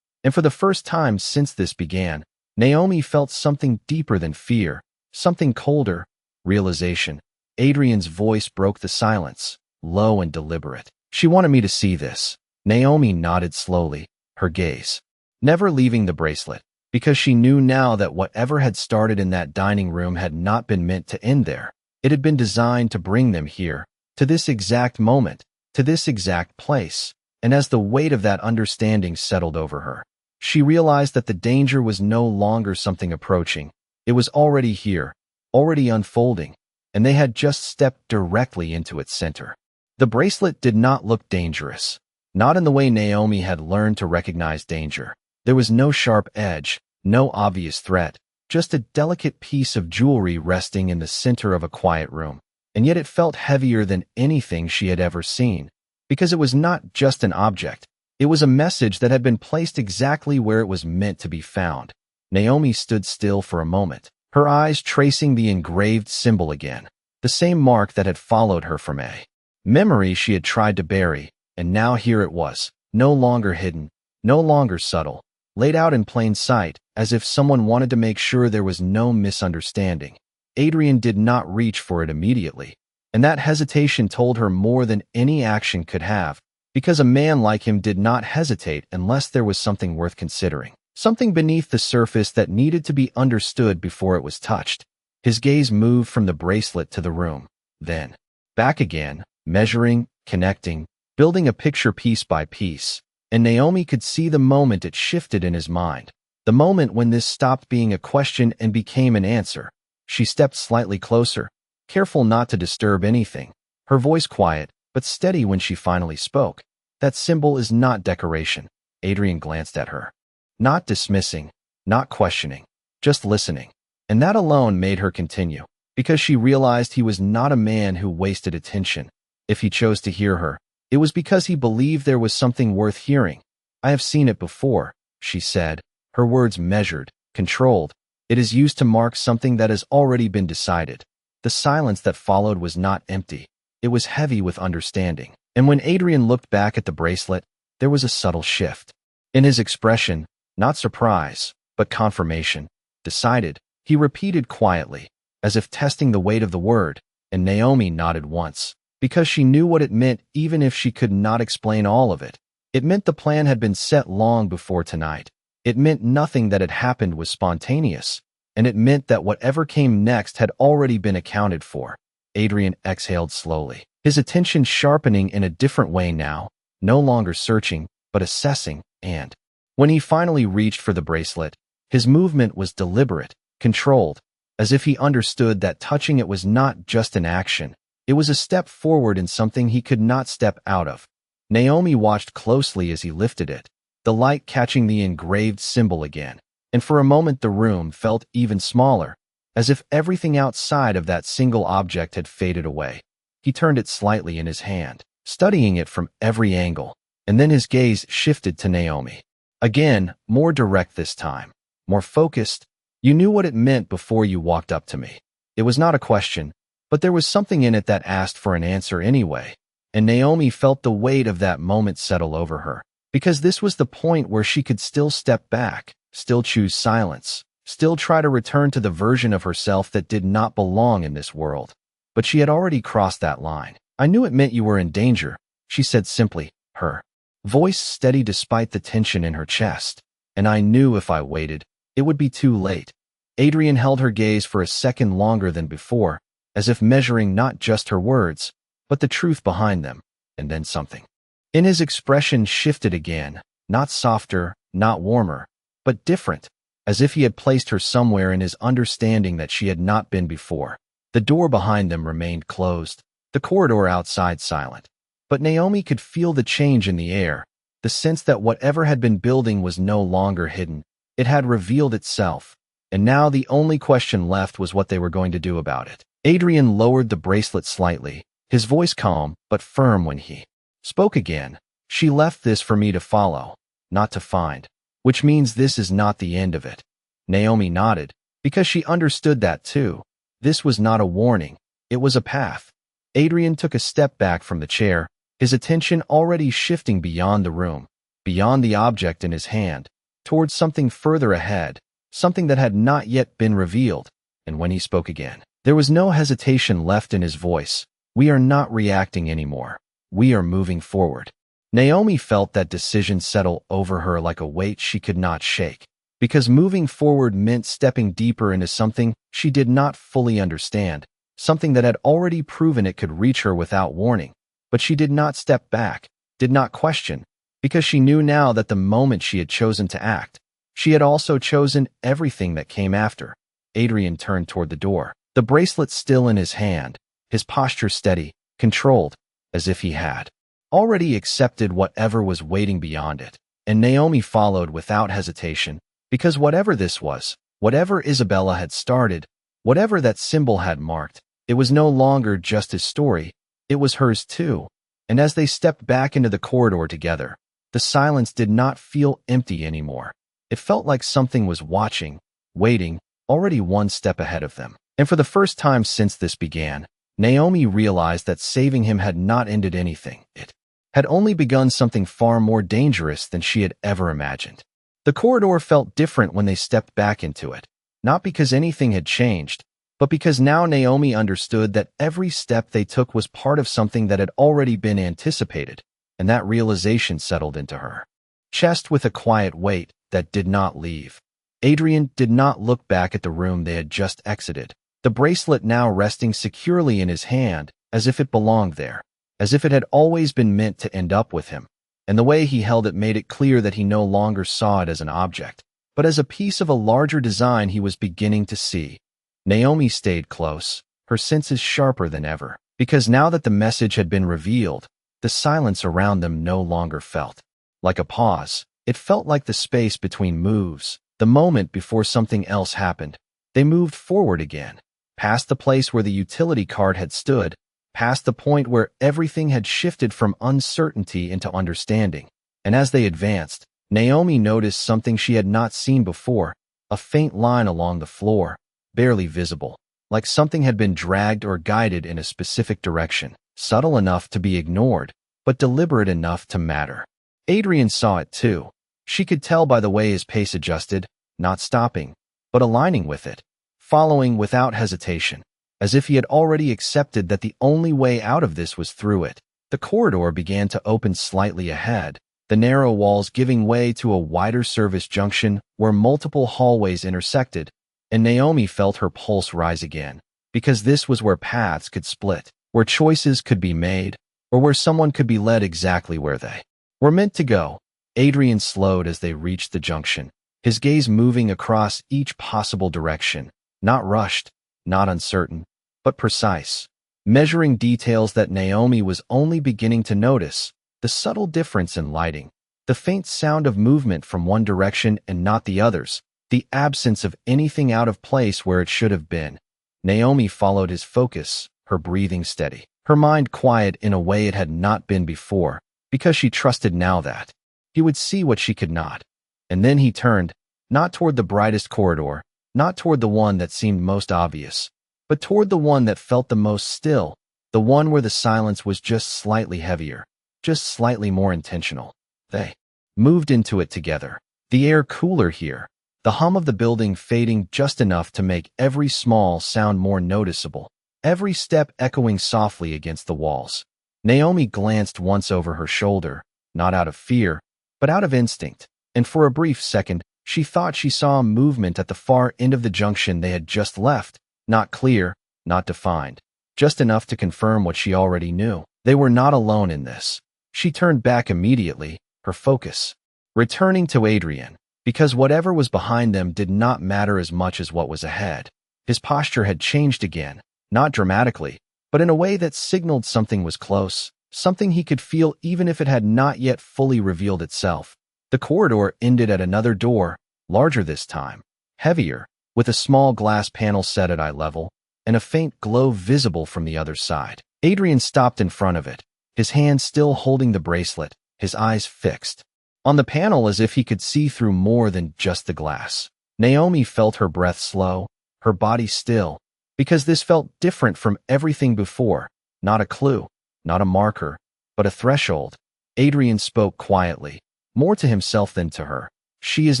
And for the first time since this began, Naomi felt something deeper than fear, something colder, realization. Adrian's voice broke the silence, low and deliberate. She wanted me to see this. Naomi nodded slowly, her gaze never leaving the bracelet, because she knew now that whatever had started in that dining room had not been meant to end there. It had been designed to bring them here, to this exact moment, to this exact place. And as the weight of that understanding settled over her, she realized that the danger was no longer something approaching. It was already here, already unfolding, and they had just stepped directly into its center. The bracelet did not look dangerous, not in the way Naomi had learned to recognize danger. There was no sharp edge, no obvious threat, just a delicate piece of jewelry resting in the center of a quiet room. And yet it felt heavier than anything she had ever seen, because it was not just an object. It was a message that had been placed exactly where it was meant to be found. Naomi stood still for a moment, her eyes tracing the engraved symbol again, the same mark that had followed her from a memory she had tried to bury, and now here it was, no longer hidden, no longer subtle, laid out in plain sight, as if someone wanted to make sure there was no misunderstanding. Adrian did not reach for it immediately, and that hesitation told her more than any action could have, because a man like him did not hesitate unless there was something worth considering, something beneath the surface that needed to be understood before it was touched. His gaze moved from the bracelet to the room, then back again, measuring, connecting, building a picture piece by piece, and Naomi could see the moment it shifted in his mind, the moment when this stopped being a question and became an answer. She stepped slightly closer, careful not to disturb anything, her voice quiet, but steady when she finally spoke. That symbol is not decoration. Adrian glanced at her. Not dismissing, not questioning, just listening. And that alone made her continue, because she realized he was not a man who wasted attention. If he chose to hear her, it was because he believed there was something worth hearing. I have seen it before, she said, her words measured, controlled. It is used to mark something that has already been decided. The silence that followed was not empty. It was heavy with understanding. And when Adrian looked back at the bracelet, there was a subtle shift. In his expression, not surprise, but confirmation. Decided, he repeated quietly, as if testing the weight of the word, and Naomi nodded once, because she knew what it meant even if she could not explain all of it. It meant the plan had been set long before tonight. It meant nothing that had happened was spontaneous, and it meant that whatever came next had already been accounted for. Adrian exhaled slowly, his attention sharpening in a different way now, no longer searching, but assessing, and when he finally reached for the bracelet, his movement was deliberate, controlled, as if he understood that touching it was not just an action, it was a step forward in something he could not step out of. Naomi watched closely as he lifted it, the light catching the engraved symbol again, and for a moment the room felt even smaller, as if everything outside of that single object had faded away. He turned it slightly in his hand, studying it from every angle, and then his gaze shifted to Naomi. Again, more direct this time, more focused. You knew what it meant before you walked up to me. It was not a question, but there was something in it that asked for an answer anyway, and Naomi felt the weight of that moment settle over her, because this was the point where she could still step back, still choose silence, still try to return to the version of herself that did not belong in this world. But she had already crossed that line. I knew it meant you were in danger, she said simply, her voice steady despite the tension in her chest. And I knew if I waited, it would be too late. Adrian held her gaze for a second longer than before, as if measuring not just her words, but the truth behind them, and then something in his expression shifted again, not softer, not warmer, but different, as if he had placed her somewhere in his understanding that she had not been before. The door behind them remained closed, the corridor outside silent. But Naomi could feel the change in the air, the sense that whatever had been building was no longer hidden. It had revealed itself, and now the only question left was what they were going to do about it. Adrian lowered the bracelet slightly, his voice calm but firm when he spoke again. She left this for me to follow, not to find, which means this is not the end of it. Naomi nodded, because she understood that too. This was not a warning, it was a path. Adrian took a step back from the chair, his attention already shifting beyond the room, beyond the object in his hand, towards something further ahead, something that had not yet been revealed. And when he spoke again, there was no hesitation left in his voice. We are not reacting anymore. We are moving forward. Naomi felt that decision settle over her like a weight she could not shake, because moving forward meant stepping deeper into something she did not fully understand, something that had already proven it could reach her without warning. But she did not step back, did not question, because she knew now that the moment she had chosen to act, she had also chosen everything that came after. Adrian turned toward the door, the bracelet still in his hand, his posture steady, controlled, as if he had already accepted whatever was waiting beyond it. And Naomi followed without hesitation, because whatever this was, whatever Isabella had started, whatever that symbol had marked, it was no longer just his story, it was hers too. And as they stepped back into the corridor together, the silence did not feel empty anymore. It felt like something was watching, waiting, already one step ahead of them. And for the first time since this began, Naomi realized that saving him had not ended anything. It had only begun something far more dangerous than she had ever imagined. The corridor felt different when they stepped back into it, not because anything had changed, but because now Naomi understood that every step they took was part of something that had already been anticipated, and that realization settled into her chest with a quiet weight that did not leave. Adrian did not look back at the room they had just exited, the bracelet now resting securely in his hand, as if it belonged there, as if it had always been meant to end up with him, and the way he held it made it clear that he no longer saw it as an object, but as a piece of a larger design he was beginning to see. Naomi stayed close, her senses sharper than ever, because now that the message had been revealed, the silence around them no longer felt like a pause. It felt like the space between moves, the moment before something else happened. They moved forward again, past the place where the utility cart had stood, past the point where everything had shifted from uncertainty into understanding. And as they advanced, Naomi noticed something she had not seen before, a faint line along the floor, barely visible, like something had been dragged or guided in a specific direction, subtle enough to be ignored, but deliberate enough to matter. Adrian saw it too. She could tell by the way his pace adjusted, not stopping, but aligning with it, following without hesitation, as if he had already accepted that the only way out of this was through it. The corridor began to open slightly ahead, the narrow walls giving way to a wider service junction where multiple hallways intersected, and Naomi felt her pulse rise again, because this was where paths could split, where choices could be made, or where someone could be led exactly where they were meant to go. Adrian slowed as they reached the junction, his gaze moving across each possible direction, not rushed, not uncertain, but precise, measuring details that Naomi was only beginning to notice, the subtle difference in lighting, the faint sound of movement from one direction and not the others, the absence of anything out of place where it should have been. Naomi followed his focus, her breathing steady, her mind quiet in a way it had not been before, because she trusted now that he would see what she could not. And then he turned, not toward the brightest corridor, not toward the one that seemed most obvious, but toward the one that felt the most still, the one where the silence was just slightly heavier, just slightly more intentional. They moved into it together, the air cooler here, the hum of the building fading just enough to make every small sound more noticeable, every step echoing softly against the walls. Naomi glanced once over her shoulder, not out of fear, but out of instinct, and for a brief second, she thought she saw a movement at the far end of the junction they had just left, not clear, not defined, just enough to confirm what she already knew. They were not alone in this. She turned back immediately, her focus returning to Adrian, because whatever was behind them did not matter as much as what was ahead. His posture had changed again, not dramatically, but in a way that signaled something was close, something he could feel even if it had not yet fully revealed itself. The corridor ended at another door, larger this time, heavier, with a small glass panel set at eye level, and a faint glow visible from the other side. Adrian stopped in front of it, his hand still holding the bracelet, his eyes fixed on the panel as if he could see through more than just the glass. Naomi felt her breath slow, her body still, because this felt different from everything before, not a clue, not a marker, but a threshold. Adrian spoke quietly, more to himself than to her. She is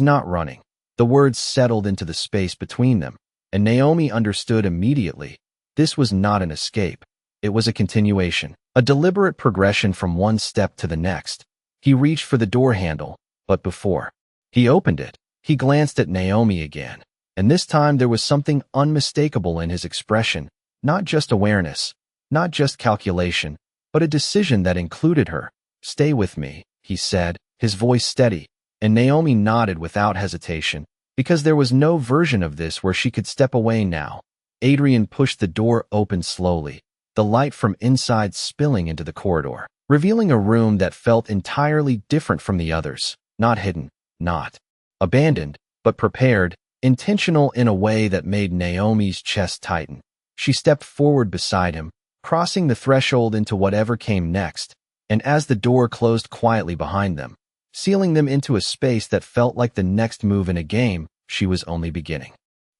not running. The words settled into the space between them, and Naomi understood immediately. This was not an escape. It was a continuation, a deliberate progression from one step to the next. He reached for the door handle, but before he opened it, he glanced at Naomi again, and this time there was something unmistakable in his expression, not just awareness, not just calculation, but a decision that included her. "Stay with me," he said, his voice steady, and Naomi nodded without hesitation, because there was no version of this where she could step away now. Adrian pushed the door open slowly, the light from inside spilling into the corridor, revealing a room that felt entirely different from the others, not hidden, not abandoned, but prepared, intentional in a way that made Naomi's chest tighten. She stepped forward beside him, crossing the threshold into whatever came next, and as the door closed quietly behind them, sealing them into a space that felt like the next move in a game she was only beginning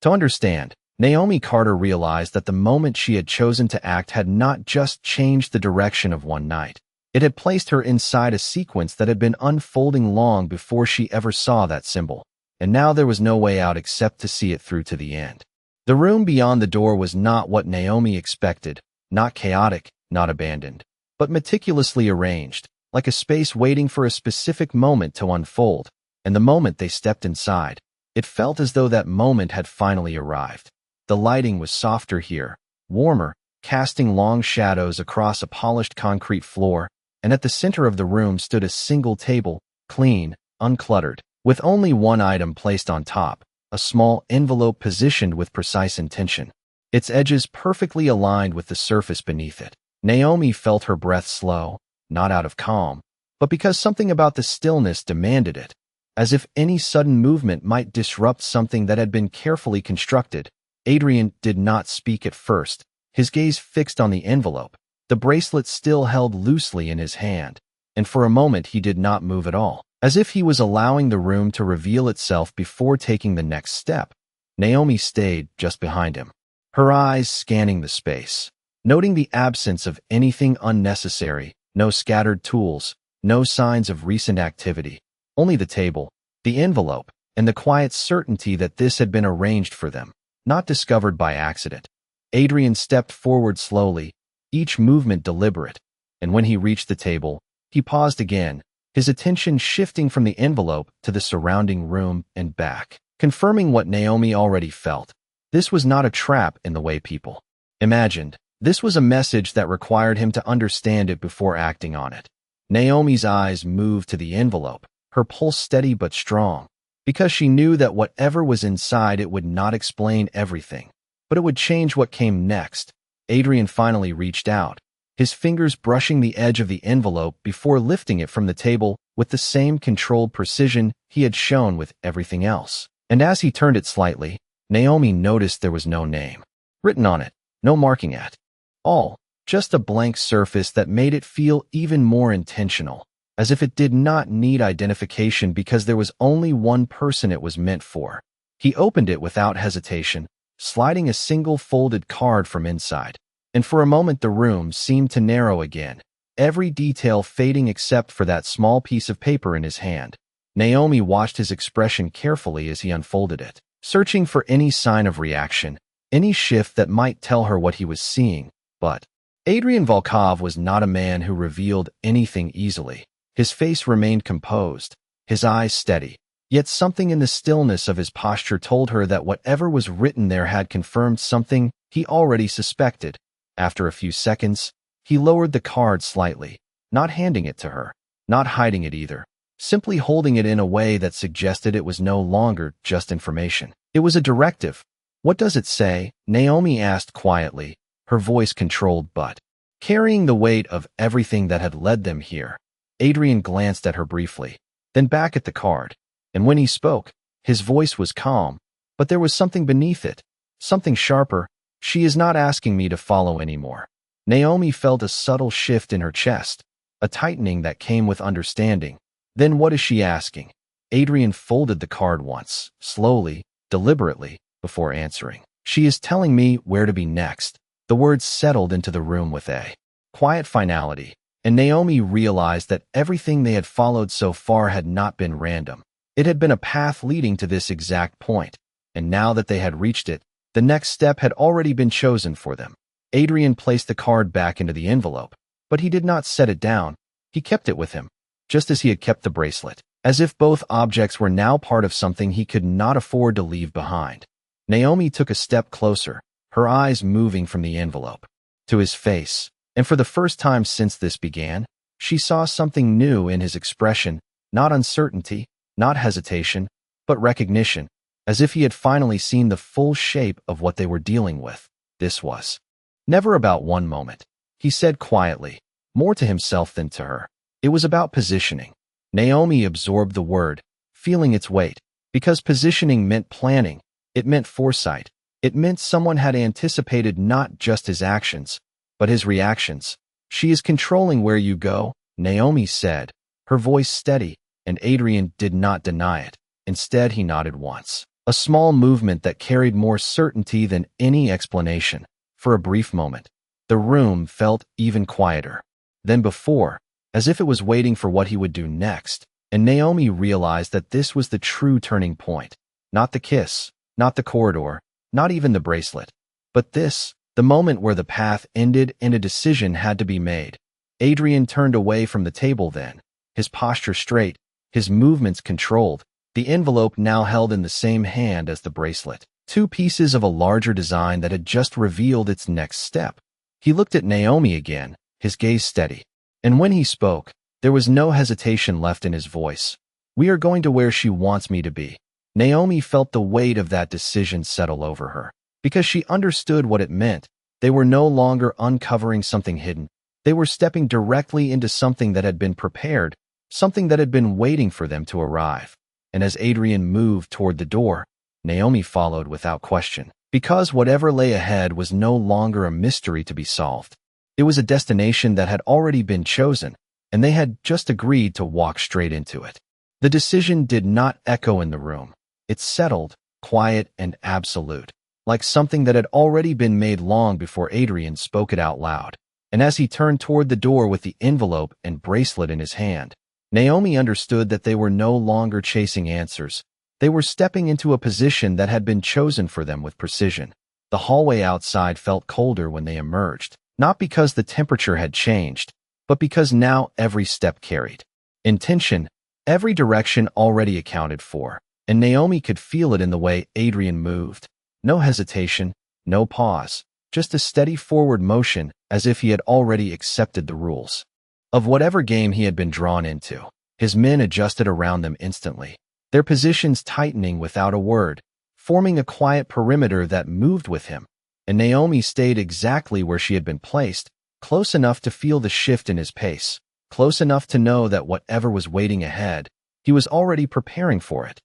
to understand, Naomi Carter realized that the moment she had chosen to act had not just changed the direction of one night. It had placed her inside a sequence that had been unfolding long before she ever saw that symbol, and now there was no way out except to see it through to the end. The room beyond the door was not what Naomi expected, not chaotic, not abandoned, but meticulously arranged, like a space waiting for a specific moment to unfold, and the moment they stepped inside, it felt as though that moment had finally arrived. The lighting was softer here, warmer, casting long shadows across a polished concrete floor, and at the center of the room stood a single table, clean, uncluttered, with only one item placed on top, a small envelope positioned with precise intention, its edges perfectly aligned with the surface beneath it. Naomi felt her breath slow, not out of calm, but because something about the stillness demanded it, as if any sudden movement might disrupt something that had been carefully constructed. Adrian did not speak at first, his gaze fixed on the envelope, the bracelet still held loosely in his hand, and for a moment he did not move at all, as if he was allowing the room to reveal itself before taking the next step. Naomi stayed just behind him, her eyes scanning the space, noting the absence of anything unnecessary, no scattered tools, no signs of recent activity, only the table, the envelope, and the quiet certainty that this had been arranged for them, not discovered by accident. Adrian stepped forward slowly, each movement deliberate, and when he reached the table, he paused again, his attention shifting from the envelope to the surrounding room and back, confirming what Naomi already felt. This was not a trap in the way people imagined. This was a message that required him to understand it before acting on it. Naomi's eyes moved to the envelope, her pulse steady but strong, because she knew that whatever was inside it would not explain everything, but it would change what came next. Adrian finally reached out, his fingers brushing the edge of the envelope before lifting it from the table with the same controlled precision he had shown with everything else. And as he turned it slightly, Naomi noticed there was no name written on it, no marking at all, just a blank surface that made it feel even more intentional, as if it did not need identification because there was only one person it was meant for. He opened it without hesitation, sliding a single folded card from inside, and for a moment the room seemed to narrow again, every detail fading except for that small piece of paper in his hand. Naomi watched his expression carefully as he unfolded it, searching for any sign of reaction, any shift that might tell her what he was seeing, but Adrian Volkov was not a man who revealed anything easily. His face remained composed, his eyes steady, yet something in the stillness of his posture told her that whatever was written there had confirmed something he already suspected. After a few seconds, he lowered the card slightly, not handing it to her, not hiding it either, simply holding it in a way that suggested it was no longer just information. It was a directive. "What does it say?" Naomi asked quietly, her voice controlled but carrying the weight of everything that had led them here. Adrian glanced at her briefly, then back at the card, and when he spoke, his voice was calm, but there was something beneath it, something sharper. She is not asking me to follow anymore. Naomi felt a subtle shift in her chest, a tightening that came with understanding. Then what is she asking? Adrian folded the card once, slowly, deliberately, before answering. She is telling me where to be next. The words settled into the room with a quiet finality, and Naomi realized that everything they had followed so far had not been random. It had been a path leading to this exact point, and now that they had reached it, the next step had already been chosen for them. Adrian placed the card back into the envelope, but he did not set it down. He kept it with him, just as he had kept the bracelet, as if both objects were now part of something he could not afford to leave behind. Naomi took a step closer, her eyes moving from the envelope to his face, and for the first time since this began, she saw something new in his expression, not uncertainty, not hesitation, but recognition, as if he had finally seen the full shape of what they were dealing with. This was never about one moment, he said quietly, more to himself than to her. It was about positioning. Naomi absorbed the word, feeling its weight, because positioning meant planning, it meant foresight, it meant someone had anticipated not just his actions, but his reactions. She is controlling where you go, Naomi said, her voice steady, and Adrian did not deny it. Instead, he nodded once, a small movement that carried more certainty than any explanation. For a brief moment, the room felt even quieter than before, as if it was waiting for what he would do next, and Naomi realized that this was the true turning point. Not the kiss, not the corridor, not even the bracelet, but this, the moment where the path ended and a decision had to be made. Adrian turned away from the table then, his posture straight, his movements controlled, the envelope now held in the same hand as the bracelet, two pieces of a larger design that had just revealed its next step. He looked at Naomi again, his gaze steady, and when he spoke, there was no hesitation left in his voice. We are going to where she wants me to be. Naomi felt the weight of that decision settle over her, because she understood what it meant. They were no longer uncovering something hidden. They were stepping directly into something that had been prepared, something that had been waiting for them to arrive. And as Adrian moved toward the door, Naomi followed without question, because whatever lay ahead was no longer a mystery to be solved. It was a destination that had already been chosen, and they had just agreed to walk straight into it. The decision did not echo in the room. It settled, quiet and absolute, like something that had already been made long before Adrian spoke it out loud. And as he turned toward the door with the envelope and bracelet in his hand, Naomi understood that they were no longer chasing answers. They were stepping into a position that had been chosen for them with precision. The hallway outside felt colder when they emerged, not because the temperature had changed, but because now every step carried intention, every direction already accounted for, and Naomi could feel it in the way Adrian moved. No hesitation, no pause, just a steady forward motion as if he had already accepted the rules of whatever game he had been drawn into. His men adjusted around them instantly, their positions tightening without a word, forming a quiet perimeter that moved with him, and Naomi stayed exactly where she had been placed, close enough to feel the shift in his pace, close enough to know that whatever was waiting ahead, he was already preparing for it.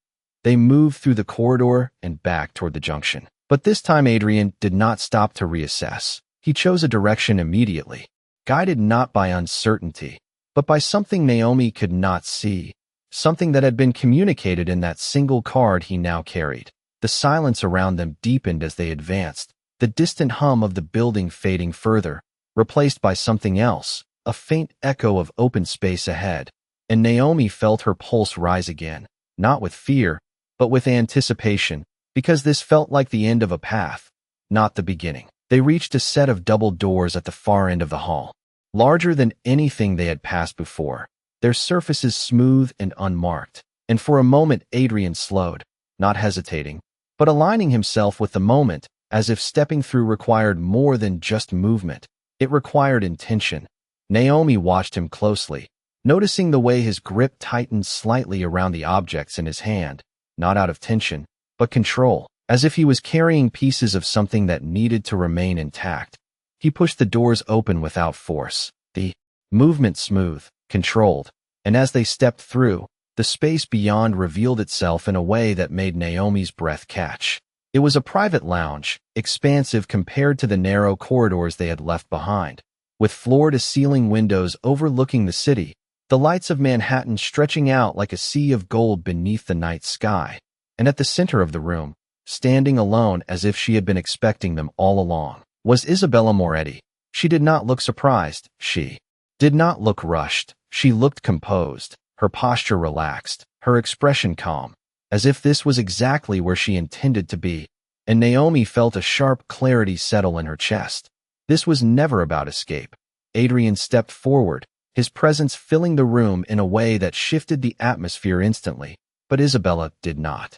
They moved through the corridor and back toward the junction. But this time Adrian did not stop to reassess. He chose a direction immediately, guided not by uncertainty, but by something Naomi could not see, something that had been communicated in that single card he now carried. The silence around them deepened as they advanced, the distant hum of the building fading further, replaced by something else, a faint echo of open space ahead. And Naomi felt her pulse rise again, not with fear, but with anticipation, because this felt like the end of a path, not the beginning. They reached a set of double doors at the far end of the hall, larger than anything they had passed before, their surfaces smooth and unmarked. And for a moment Adrian slowed, not hesitating, but aligning himself with the moment, as if stepping through required more than just movement. It required intention. Naomi watched him closely, noticing the way his grip tightened slightly around the objects in his hand, not out of tension, but control, as if he was carrying pieces of something that needed to remain intact. He pushed the doors open without force, the movement smooth, controlled, and as they stepped through, the space beyond revealed itself in a way that made Naomi's breath catch. It was a private lounge, expansive compared to the narrow corridors they had left behind, with floor-to-ceiling windows overlooking the city, the lights of Manhattan stretching out like a sea of gold beneath the night sky. And at the center of the room, standing alone as if she had been expecting them all along, was Isabella Moretti. She did not look surprised. She did not look rushed. She looked composed, her posture relaxed, her expression calm, as if this was exactly where she intended to be, and Naomi felt a sharp clarity settle in her chest. This was never about escape. Adrian stepped forward, his presence filling the room in a way that shifted the atmosphere instantly, but Isabella did not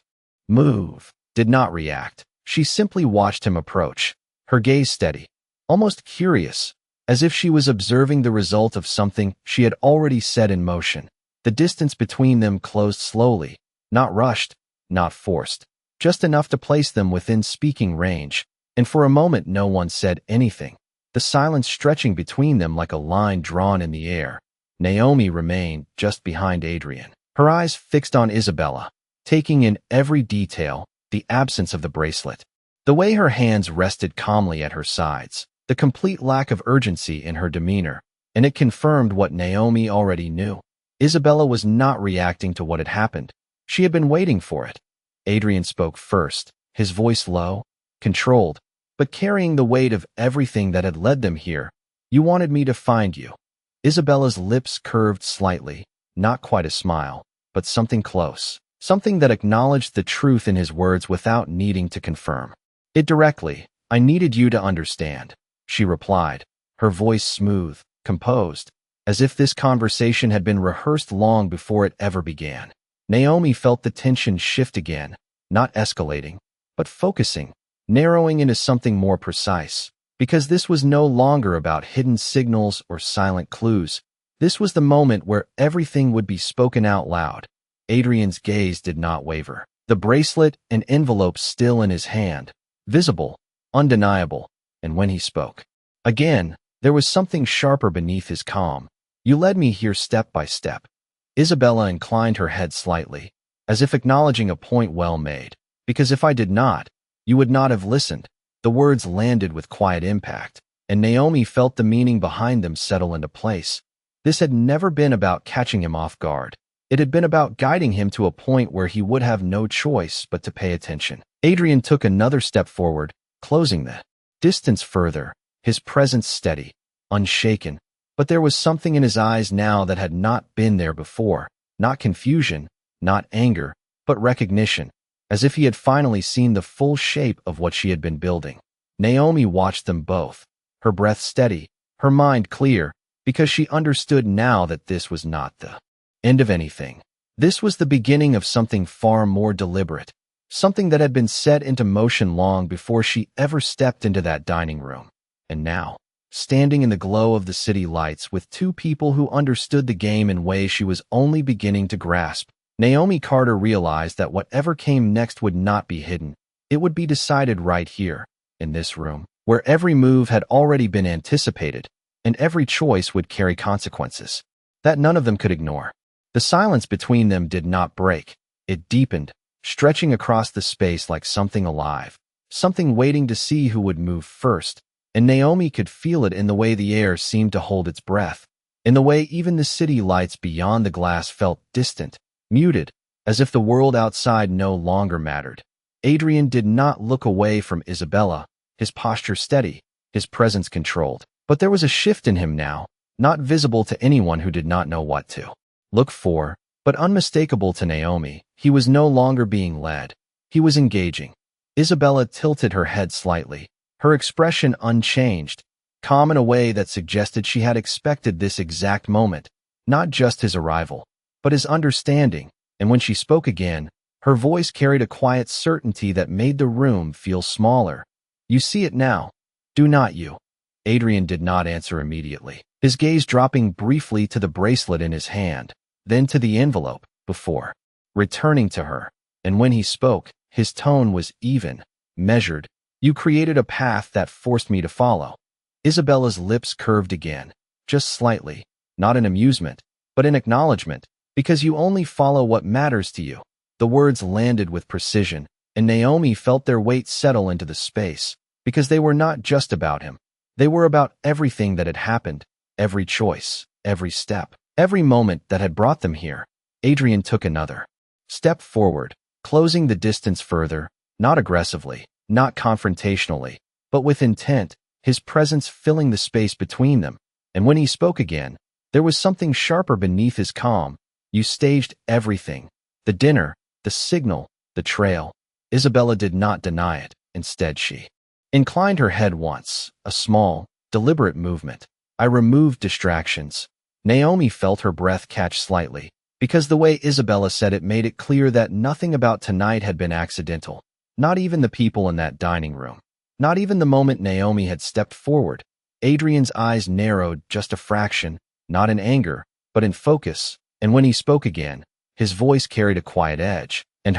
move, did not react. She simply watched him approach, her gaze steady, almost curious, as if she was observing the result of something she had already set in motion. The distance between them closed slowly, not rushed, not forced, just enough to place them within speaking range, and for a moment no one said anything, the silence stretching between them like a line drawn in the air. Naomi remained just behind Adrian, her eyes fixed on Isabella, taking in every detail, the absence of the bracelet, the way her hands rested calmly at her sides, the complete lack of urgency in her demeanor, and it confirmed what Naomi already knew. Isabella was not reacting to what had happened. She had been waiting for it. Adrian spoke first, his voice low, controlled, but carrying the weight of everything that had led them here. "You wanted me to find you." Isabella's lips curved slightly, not quite a smile, but something close, something that acknowledged the truth in his words without needing to confirm it directly. "I needed you to understand," she replied, her voice smooth, composed, as if this conversation had been rehearsed long before it ever began. Naomi felt the tension shift again, not escalating, but focusing, narrowing into something more precise, because this was no longer about hidden signals or silent clues. This was the moment where everything would be spoken out loud. Adrian's gaze did not waver, the bracelet and envelope still in his hand, visible, undeniable, and when he spoke again, there was something sharper beneath his calm. "You led me here step by step." Isabella inclined her head slightly, as if acknowledging a point well made, "because if I did not, you would not have listened." The words landed with quiet impact, and Naomi felt the meaning behind them settle into place. This had never been about catching him off guard. It had been about guiding him to a point where he would have no choice but to pay attention. Adrian took another step forward, closing the distance further, his presence steady, unshaken. But there was something in his eyes now that had not been there before, not confusion, not anger, but recognition, as if he had finally seen the full shape of what she had been building. Naomi watched them both, her breath steady, her mind clear, because she understood now that this was not the end of anything. This was the beginning of something far more deliberate, something that had been set into motion long before she ever stepped into that dining room. And now, standing in the glow of the city lights with two people who understood the game in ways she was only beginning to grasp, Naomi Carter realized that whatever came next would not be hidden. It would be decided right here, in this room, where every move had already been anticipated, and every choice would carry consequences that none of them could ignore. The silence between them did not break. It deepened, stretching across the space like something alive, something waiting to see who would move first. And Naomi could feel it in the way the air seemed to hold its breath, in the way even the city lights beyond the glass felt distant, muted, as if the world outside no longer mattered. Adrian did not look away from Isabella, his posture steady, his presence controlled. But there was a shift in him now, not visible to anyone who did not know what to look for, but unmistakable to Naomi. He was no longer being led. He was engaging. Isabella tilted her head slightly, her expression unchanged, calm in a way that suggested she had expected this exact moment, not just his arrival, but his understanding, and when she spoke again, her voice carried a quiet certainty that made the room feel smaller. "You see it now, do not you?" Adrian did not answer immediately, his gaze dropping briefly to the bracelet in his hand, then to the envelope, before returning to her, and when he spoke, his tone was even, measured. "You created a path that forced me to follow. Isabella's lips curved again, just slightly, not in amusement, but in acknowledgement, because you only follow what matters to you. The words landed with precision, and Naomi felt their weight settle into the space, because they were not just about him. They were about everything that had happened, every choice, every step, every moment that had brought them here. Adrian took another step forward, closing the distance further, not aggressively, not confrontationally, but with intent, his presence filling the space between them. And when he spoke again, there was something sharper beneath his calm. You staged everything. The dinner, the signal, the trail. Isabella did not deny it. Instead, she inclined her head once, a small, deliberate movement. I removed distractions. Naomi felt her breath catch slightly, because the way Isabella said it made it clear that nothing about tonight had been accidental. Not even the people in that dining room. Not even the moment Naomi had stepped forward. Adrian's eyes narrowed just a fraction, not in anger, but in focus, and when he spoke again, his voice carried a quiet edge, and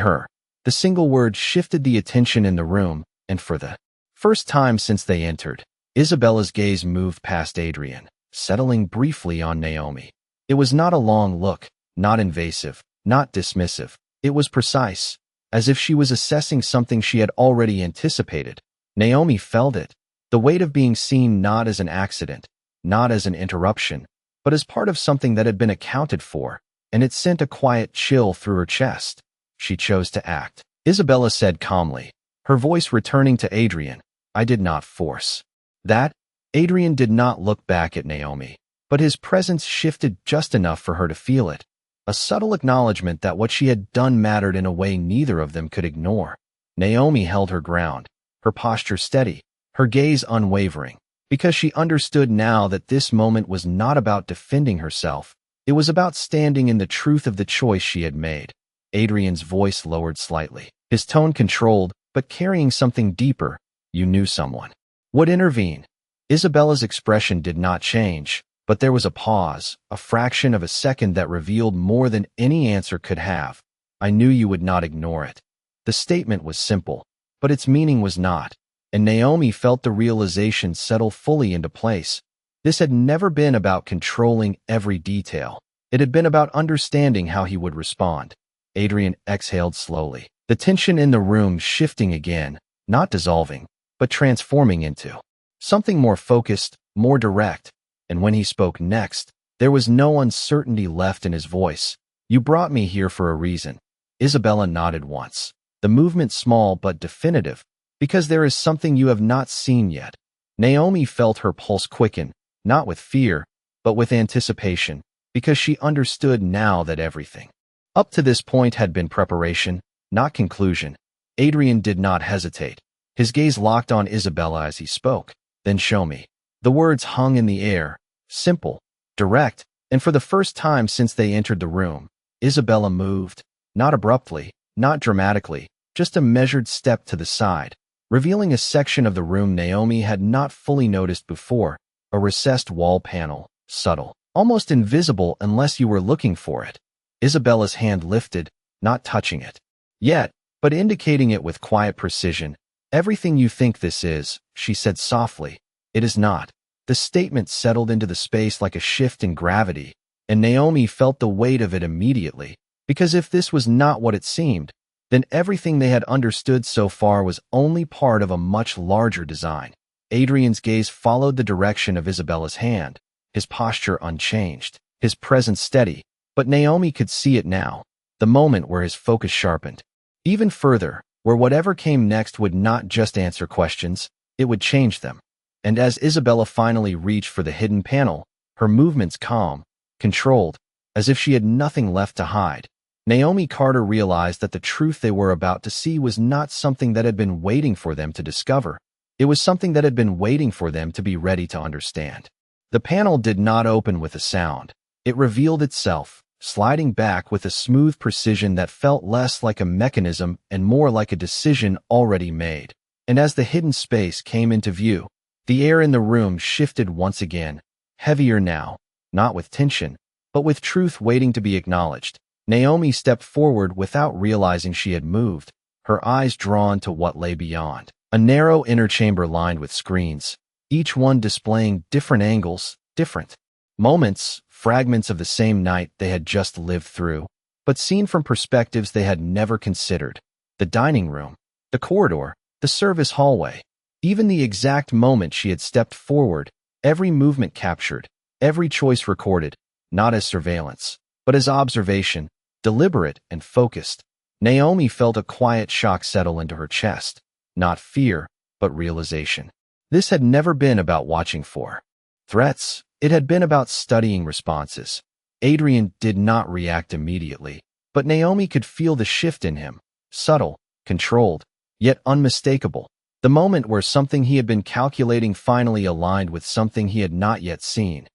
the single word shifted the attention in the room, and for the first time since they entered, Isabella's gaze moved past Adrian, settling briefly on Naomi. It was not a long look, not invasive, not dismissive. It was precise, as if she was assessing something she had already anticipated. Naomi felt it, the weight of being seen not as an accident, not as an interruption, but as part of something that had been accounted for, and it sent a quiet chill through her chest. She chose to act. Isabella said calmly, her voice returning to Adrian, I did not force that. Adrian did not look back at Naomi, but his presence shifted just enough for her to feel it, a subtle acknowledgement that what she had done mattered in a way neither of them could ignore. Naomi held her ground, her posture steady, her gaze unwavering, because she understood now that this moment was not about defending herself. It was about standing in the truth of the choice she had made. Adrian's voice lowered slightly, his tone controlled, but carrying something deeper. You knew someone would intervene. Isabella's expression did not change, but there was a pause, a fraction of a second that revealed more than any answer could have. I knew you would not ignore it. The statement was simple, but its meaning was not, and Naomi felt the realization settle fully into place. This had never been about controlling every detail. It had been about understanding how he would respond. Adrian exhaled slowly, the tension in the room shifting again, not dissolving, but transforming into something more focused, more direct. And when he spoke next, there was no uncertainty left in his voice. You brought me here for a reason. Isabella nodded once, the movement small but definitive, because there is something you have not seen yet. Naomi felt her pulse quicken, not with fear, but with anticipation, because she understood now that everything up to this point had been preparation, not conclusion. Adrian did not hesitate. His gaze locked on Isabella as he spoke. Then show me. The words hung in the air, simple, direct, and for the first time since they entered the room, Isabella moved, not abruptly, not dramatically, just a measured step to the side, revealing a section of the room Naomi had not fully noticed before, a recessed wall panel, subtle, almost invisible unless you were looking for it. Isabella's hand lifted, not touching it yet, but indicating it with quiet precision. Everything you think this is, she said softly. It is not. The statement settled into the space like a shift in gravity, and Naomi felt the weight of it immediately, because if this was not what it seemed, then everything they had understood so far was only part of a much larger design. Adrian's gaze followed the direction of Isabella's hand, his posture unchanged, his presence steady, but Naomi could see it now, the moment where his focus sharpened. Even further, where whatever came next would not just answer questions, it would change them. And as Isabella finally reached for the hidden panel, her movements calm, controlled, as if she had nothing left to hide, Naomi Carter realized that the truth they were about to see was not something that had been waiting for them to discover. It was something that had been waiting for them to be ready to understand. The panel did not open with a sound. It revealed itself, sliding back with a smooth precision that felt less like a mechanism and more like a decision already made. And as the hidden space came into view, the air in the room shifted once again, heavier now, not with tension, but with truth waiting to be acknowledged. Naomi stepped forward without realizing she had moved, her eyes drawn to what lay beyond. A narrow inner chamber lined with screens. each one displaying different angles, different moments, fragments of the same night they had just lived through, but seen from perspectives they had never considered. The dining room, the corridor, the service hallway, even the exact moment she had stepped forward, every movement captured, every choice recorded, not as surveillance, but as observation, deliberate and focused. Naomi felt a quiet shock settle into her chest, not fear, but realization. This had never been about watching for threats. It had been about studying responses. Adrian did not react immediately, but Naomi could feel the shift in him, subtle, controlled, yet unmistakable. The moment where something he had been calculating finally aligned with something he had not yet seen.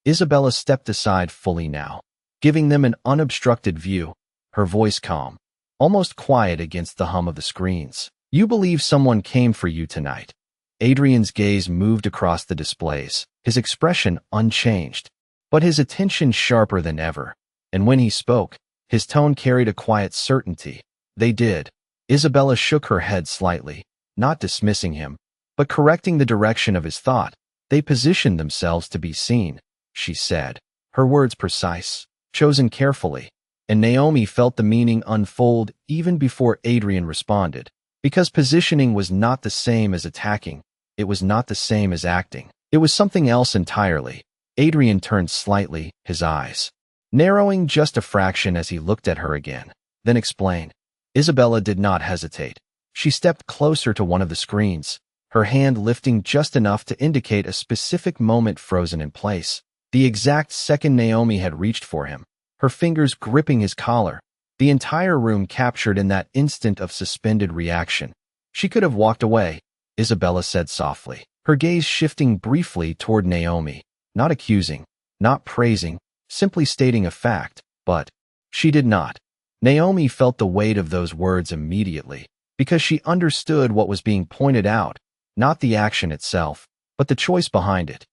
Isabella stepped aside fully now, giving them an unobstructed view, her voice calm, almost quiet against the hum of the screens. "You believe someone came for you tonight." Adrian's gaze moved across the displays, his expression unchanged, but his attention sharper than ever. And when he spoke, his tone carried a quiet certainty. "They did." Isabella shook her head slightly, not dismissing him, but correcting the direction of his thought. "They positioned themselves to be seen," she said, her words precise, chosen carefully. And Naomi felt the meaning unfold even before Adrian responded, because positioning was not the same as attacking. It was not the same as acting. It was something else entirely. Adrian turned slightly, his eyes narrowing just a fraction as he looked at her again, then explained. Isabella did not hesitate. She stepped closer to one of the screens, her hand lifting just enough to indicate a specific moment frozen in place. The exact second Naomi had reached for him, her fingers gripping his collar, the entire room captured in that instant of suspended reaction. She could have walked away, Isabella said softly, her gaze shifting briefly toward Naomi, not accusing, not praising, simply stating a fact, but she did not. Naomi felt the weight of those words immediately, because she understood what was being pointed out, not the action itself, but the choice behind it.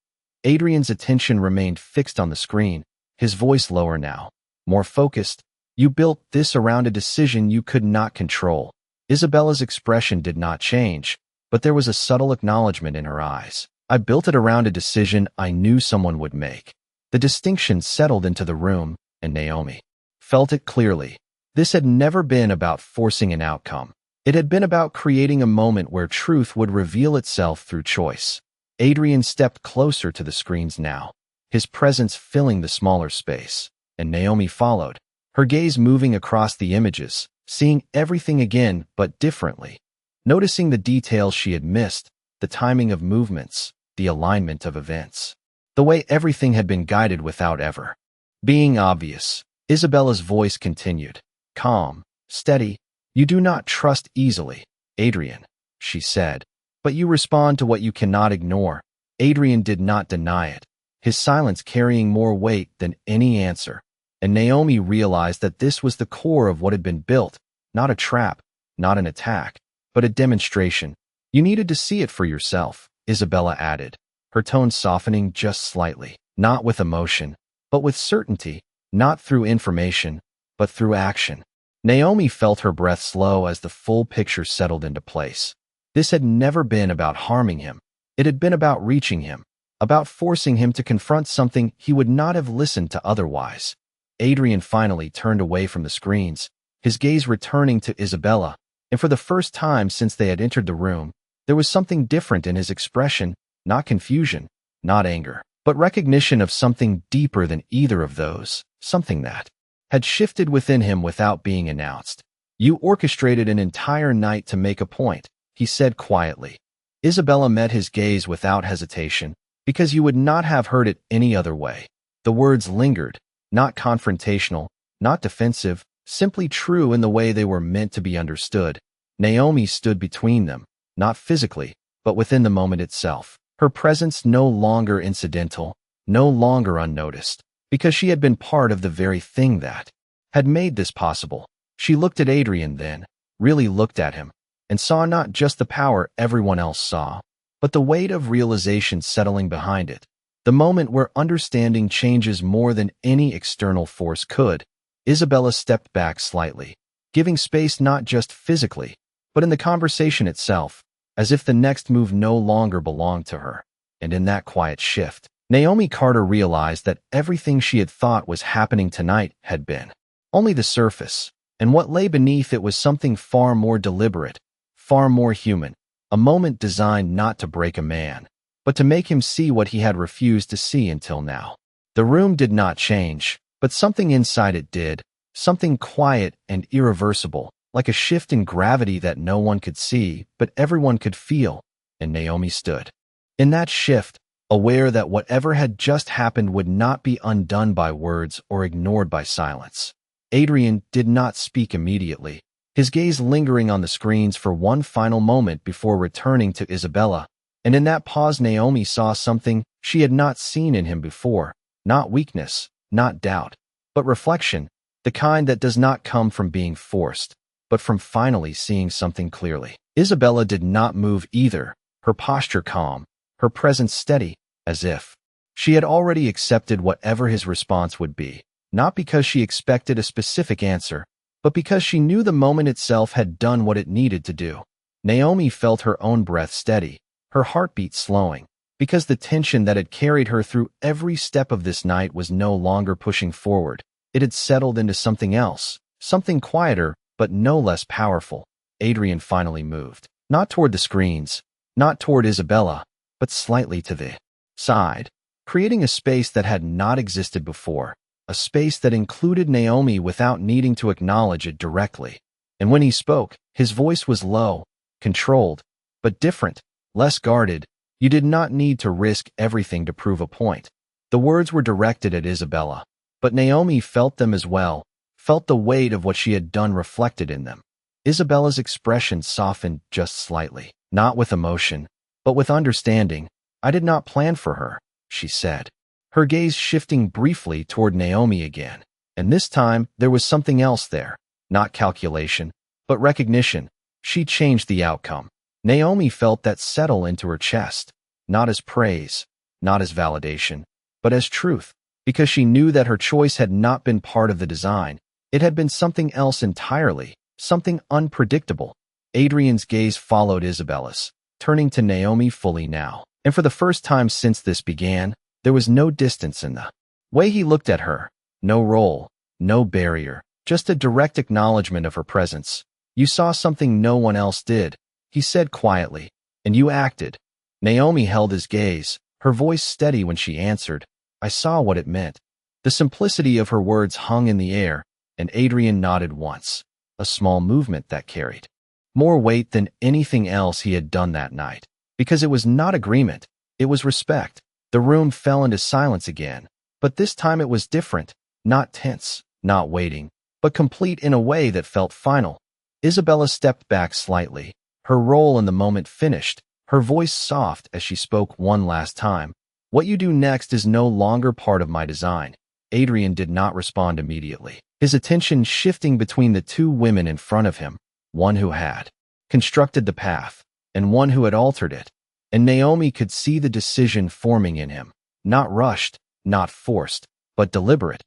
Adrian's attention remained fixed on the screen, his voice lower now, more focused. "You built this around a decision you could not control." Isabella's expression did not change, but there was a subtle acknowledgement in her eyes. "I built it around a decision I knew someone would make." The distinction settled into the room, and Naomi felt it clearly. This had never been about forcing an outcome. It had been about creating a moment where truth would reveal itself through choice. Adrian stepped closer to the screens now, his presence filling the smaller space, and Naomi followed, her gaze moving across the images, seeing everything again but differently, noticing the details she had missed, the timing of movements, the alignment of events, the way everything had been guided without ever being obvious. Isabella's voice continued, calm, steady. "You do not trust easily, Adrian," she said, "but you respond to what you cannot ignore." Adrian did not deny it, his silence carrying more weight than any answer. And Naomi realized that this was the core of what had been built, not a trap, not an attack, but a demonstration. "You needed to see it for yourself," Isabella added, her tone softening just slightly, not with emotion, but with certainty, not through information, but through action. Naomi felt her breath slow as the full picture settled into place. This had never been about harming him. It had been about reaching him, about forcing him to confront something he would not have listened to otherwise. Adrian finally turned away from the screens, his gaze returning to Isabella, and for the first time since they had entered the room, there was something different in his expression, not confusion, not anger, but recognition of something deeper than either of those, something that had shifted within him without being announced. "You orchestrated an entire night to make a point," he said quietly. Isabella met his gaze without hesitation, because you would not have heard it any other way. The words lingered, not confrontational, not defensive, simply true in the way they were meant to be understood. Naomi stood between them, not physically, but within the moment itself. Her presence no longer incidental, no longer unnoticed, because she had been part of the very thing that had made this possible. She looked at Adrian then, really looked at him, and saw not just the power everyone else saw, but the weight of realization settling behind it. The moment where understanding changes more than any external force could. Isabella stepped back slightly, giving space not just physically, but in the conversation itself, as if the next move no longer belonged to her. And in that quiet shift, Naomi Carter realized that everything she had thought was happening tonight had been only the surface, and what lay beneath it was something far more deliberate, far more human, a moment designed not to break a man, but to make him see what he had refused to see until now. The room did not change, but something inside it did, something quiet and irreversible, like a shift in gravity that no one could see, but everyone could feel, and Naomi stood. In that shift, aware that whatever had just happened would not be undone by words or ignored by silence. Adrian did not speak immediately, his gaze lingering on the screens for one final moment before returning to Isabella, and in that pause Naomi saw something she had not seen in him before, not weakness, not doubt, but reflection, the kind that does not come from being forced, but from finally seeing something clearly. Isabella did not move either, her posture calm, her presence steady, as if she had already accepted whatever his response would be, not because she expected a specific answer, but because she knew the moment itself had done what it needed to do. Naomi felt her own breath steady, her heartbeat slowing, because the tension that had carried her through every step of this night was no longer pushing forward. It had settled into something else, something quieter, but no less powerful. Adrian finally moved, not toward the screens, not toward Isabella, but slightly to the side, creating a space that had not existed before, a space that included Naomi without needing to acknowledge it directly. And when he spoke, his voice was low, controlled, but different, less guarded. You did not need to risk everything to prove a point. The words were directed at Isabella, but Naomi felt them as well, felt the weight of what she had done reflected in them. Isabella's expression softened just slightly, not with emotion, but with understanding. I did not plan for her, she said, her gaze shifting briefly toward Naomi again. And this time, there was something else there, not calculation, but recognition. She changed the outcome. Naomi felt that settle into her chest, not as praise, not as validation, but as truth, because she knew that her choice had not been part of the design. It had been something else entirely, something unpredictable. Adrian's gaze followed Isabella's, turning to Naomi fully now. And for the first time since this began, there was no distance in the way he looked at her, no role, no barrier, just a direct acknowledgement of her presence. You saw something no one else did, he said quietly, and you acted. Naomi held his gaze, her voice steady when she answered. I saw what it meant. The simplicity of her words hung in the air, and Adrian nodded once, a small movement that carried more weight than anything else he had done that night. Because it was not agreement, it was respect. The room fell into silence again, but this time it was different, not tense, not waiting, but complete in a way that felt final. Isabella stepped back slightly, her role in the moment finished, her voice soft as she spoke one last time. What you do next is no longer part of my design. Adrian did not respond immediately, his attention shifting between the two women in front of him, one who had constructed the path, and one who had altered it. And Naomi could see the decision forming in him, not rushed, not forced, but deliberate.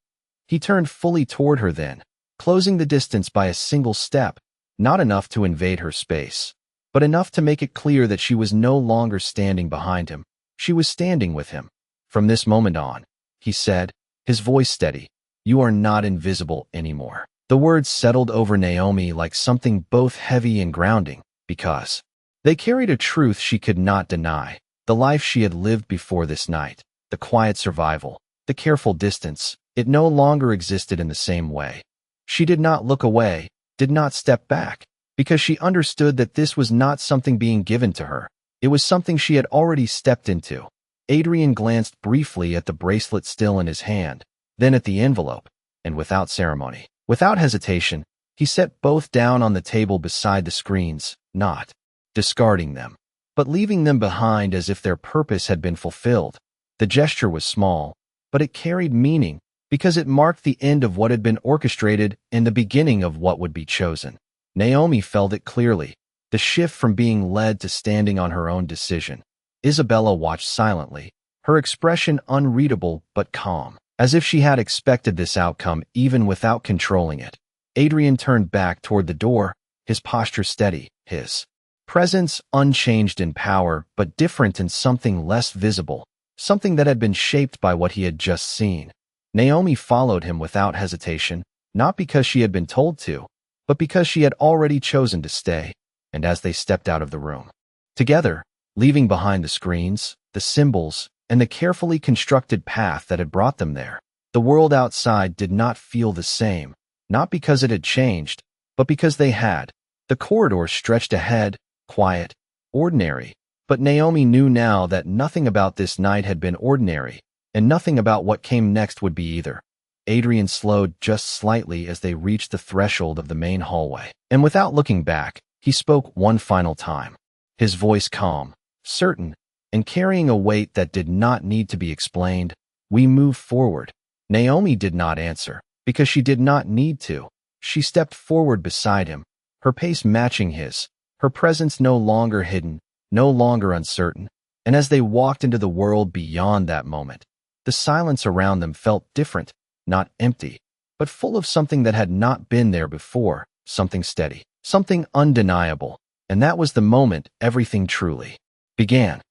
He turned fully toward her then, closing the distance by a single step, not enough to invade her space, but enough to make it clear that she was no longer standing behind him. She was standing with him. From this moment on, he said, his voice steady, you are not invisible anymore. The words settled over Naomi like something both heavy and grounding, because they carried a truth she could not deny. The life she had lived before this night, the quiet survival, the careful distance, it no longer existed in the same way. She did not look away, did not step back, because she understood that this was not something being given to her. It was something she had already stepped into. Adrian glanced briefly at the bracelet still in his hand, then at the envelope, and without ceremony, without hesitation, he set both down on the table beside the screens, not discarding them, but leaving them behind as if their purpose had been fulfilled. The gesture was small, but it carried meaning, because it marked the end of what had been orchestrated and the beginning of what would be chosen. Naomi felt it clearly, the shift from being led to standing on her own decision. Isabella watched silently, her expression unreadable but calm, as if she had expected this outcome even without controlling it. Adrian turned back toward the door, his posture steady, his Presence unchanged in power, but different in something less visible, something that had been shaped by what he had just seen. Naomi followed him without hesitation, not because she had been told to, but because she had already chosen to stay. And as they stepped out of the room together, leaving behind the screens, the symbols, and the carefully constructed path that had brought them there, the world outside did not feel the same, not because it had changed, but because they had. The corridor stretched ahead, quiet, ordinary, but Naomi knew now that nothing about this night had been ordinary, and nothing about what came next would be either. Adrian slowed just slightly as they reached the threshold of the main hallway, and without looking back, he spoke one final time, his voice calm, certain, and carrying a weight that did not need to be explained. "We move forward." Naomi did not answer, because she did not need to. She stepped forward beside him, her pace matching his, her presence no longer hidden, no longer uncertain. And as they walked into the world beyond that moment, the silence around them felt different, not empty, but full of something that had not been there before, something steady, something undeniable. And that was the moment everything truly began.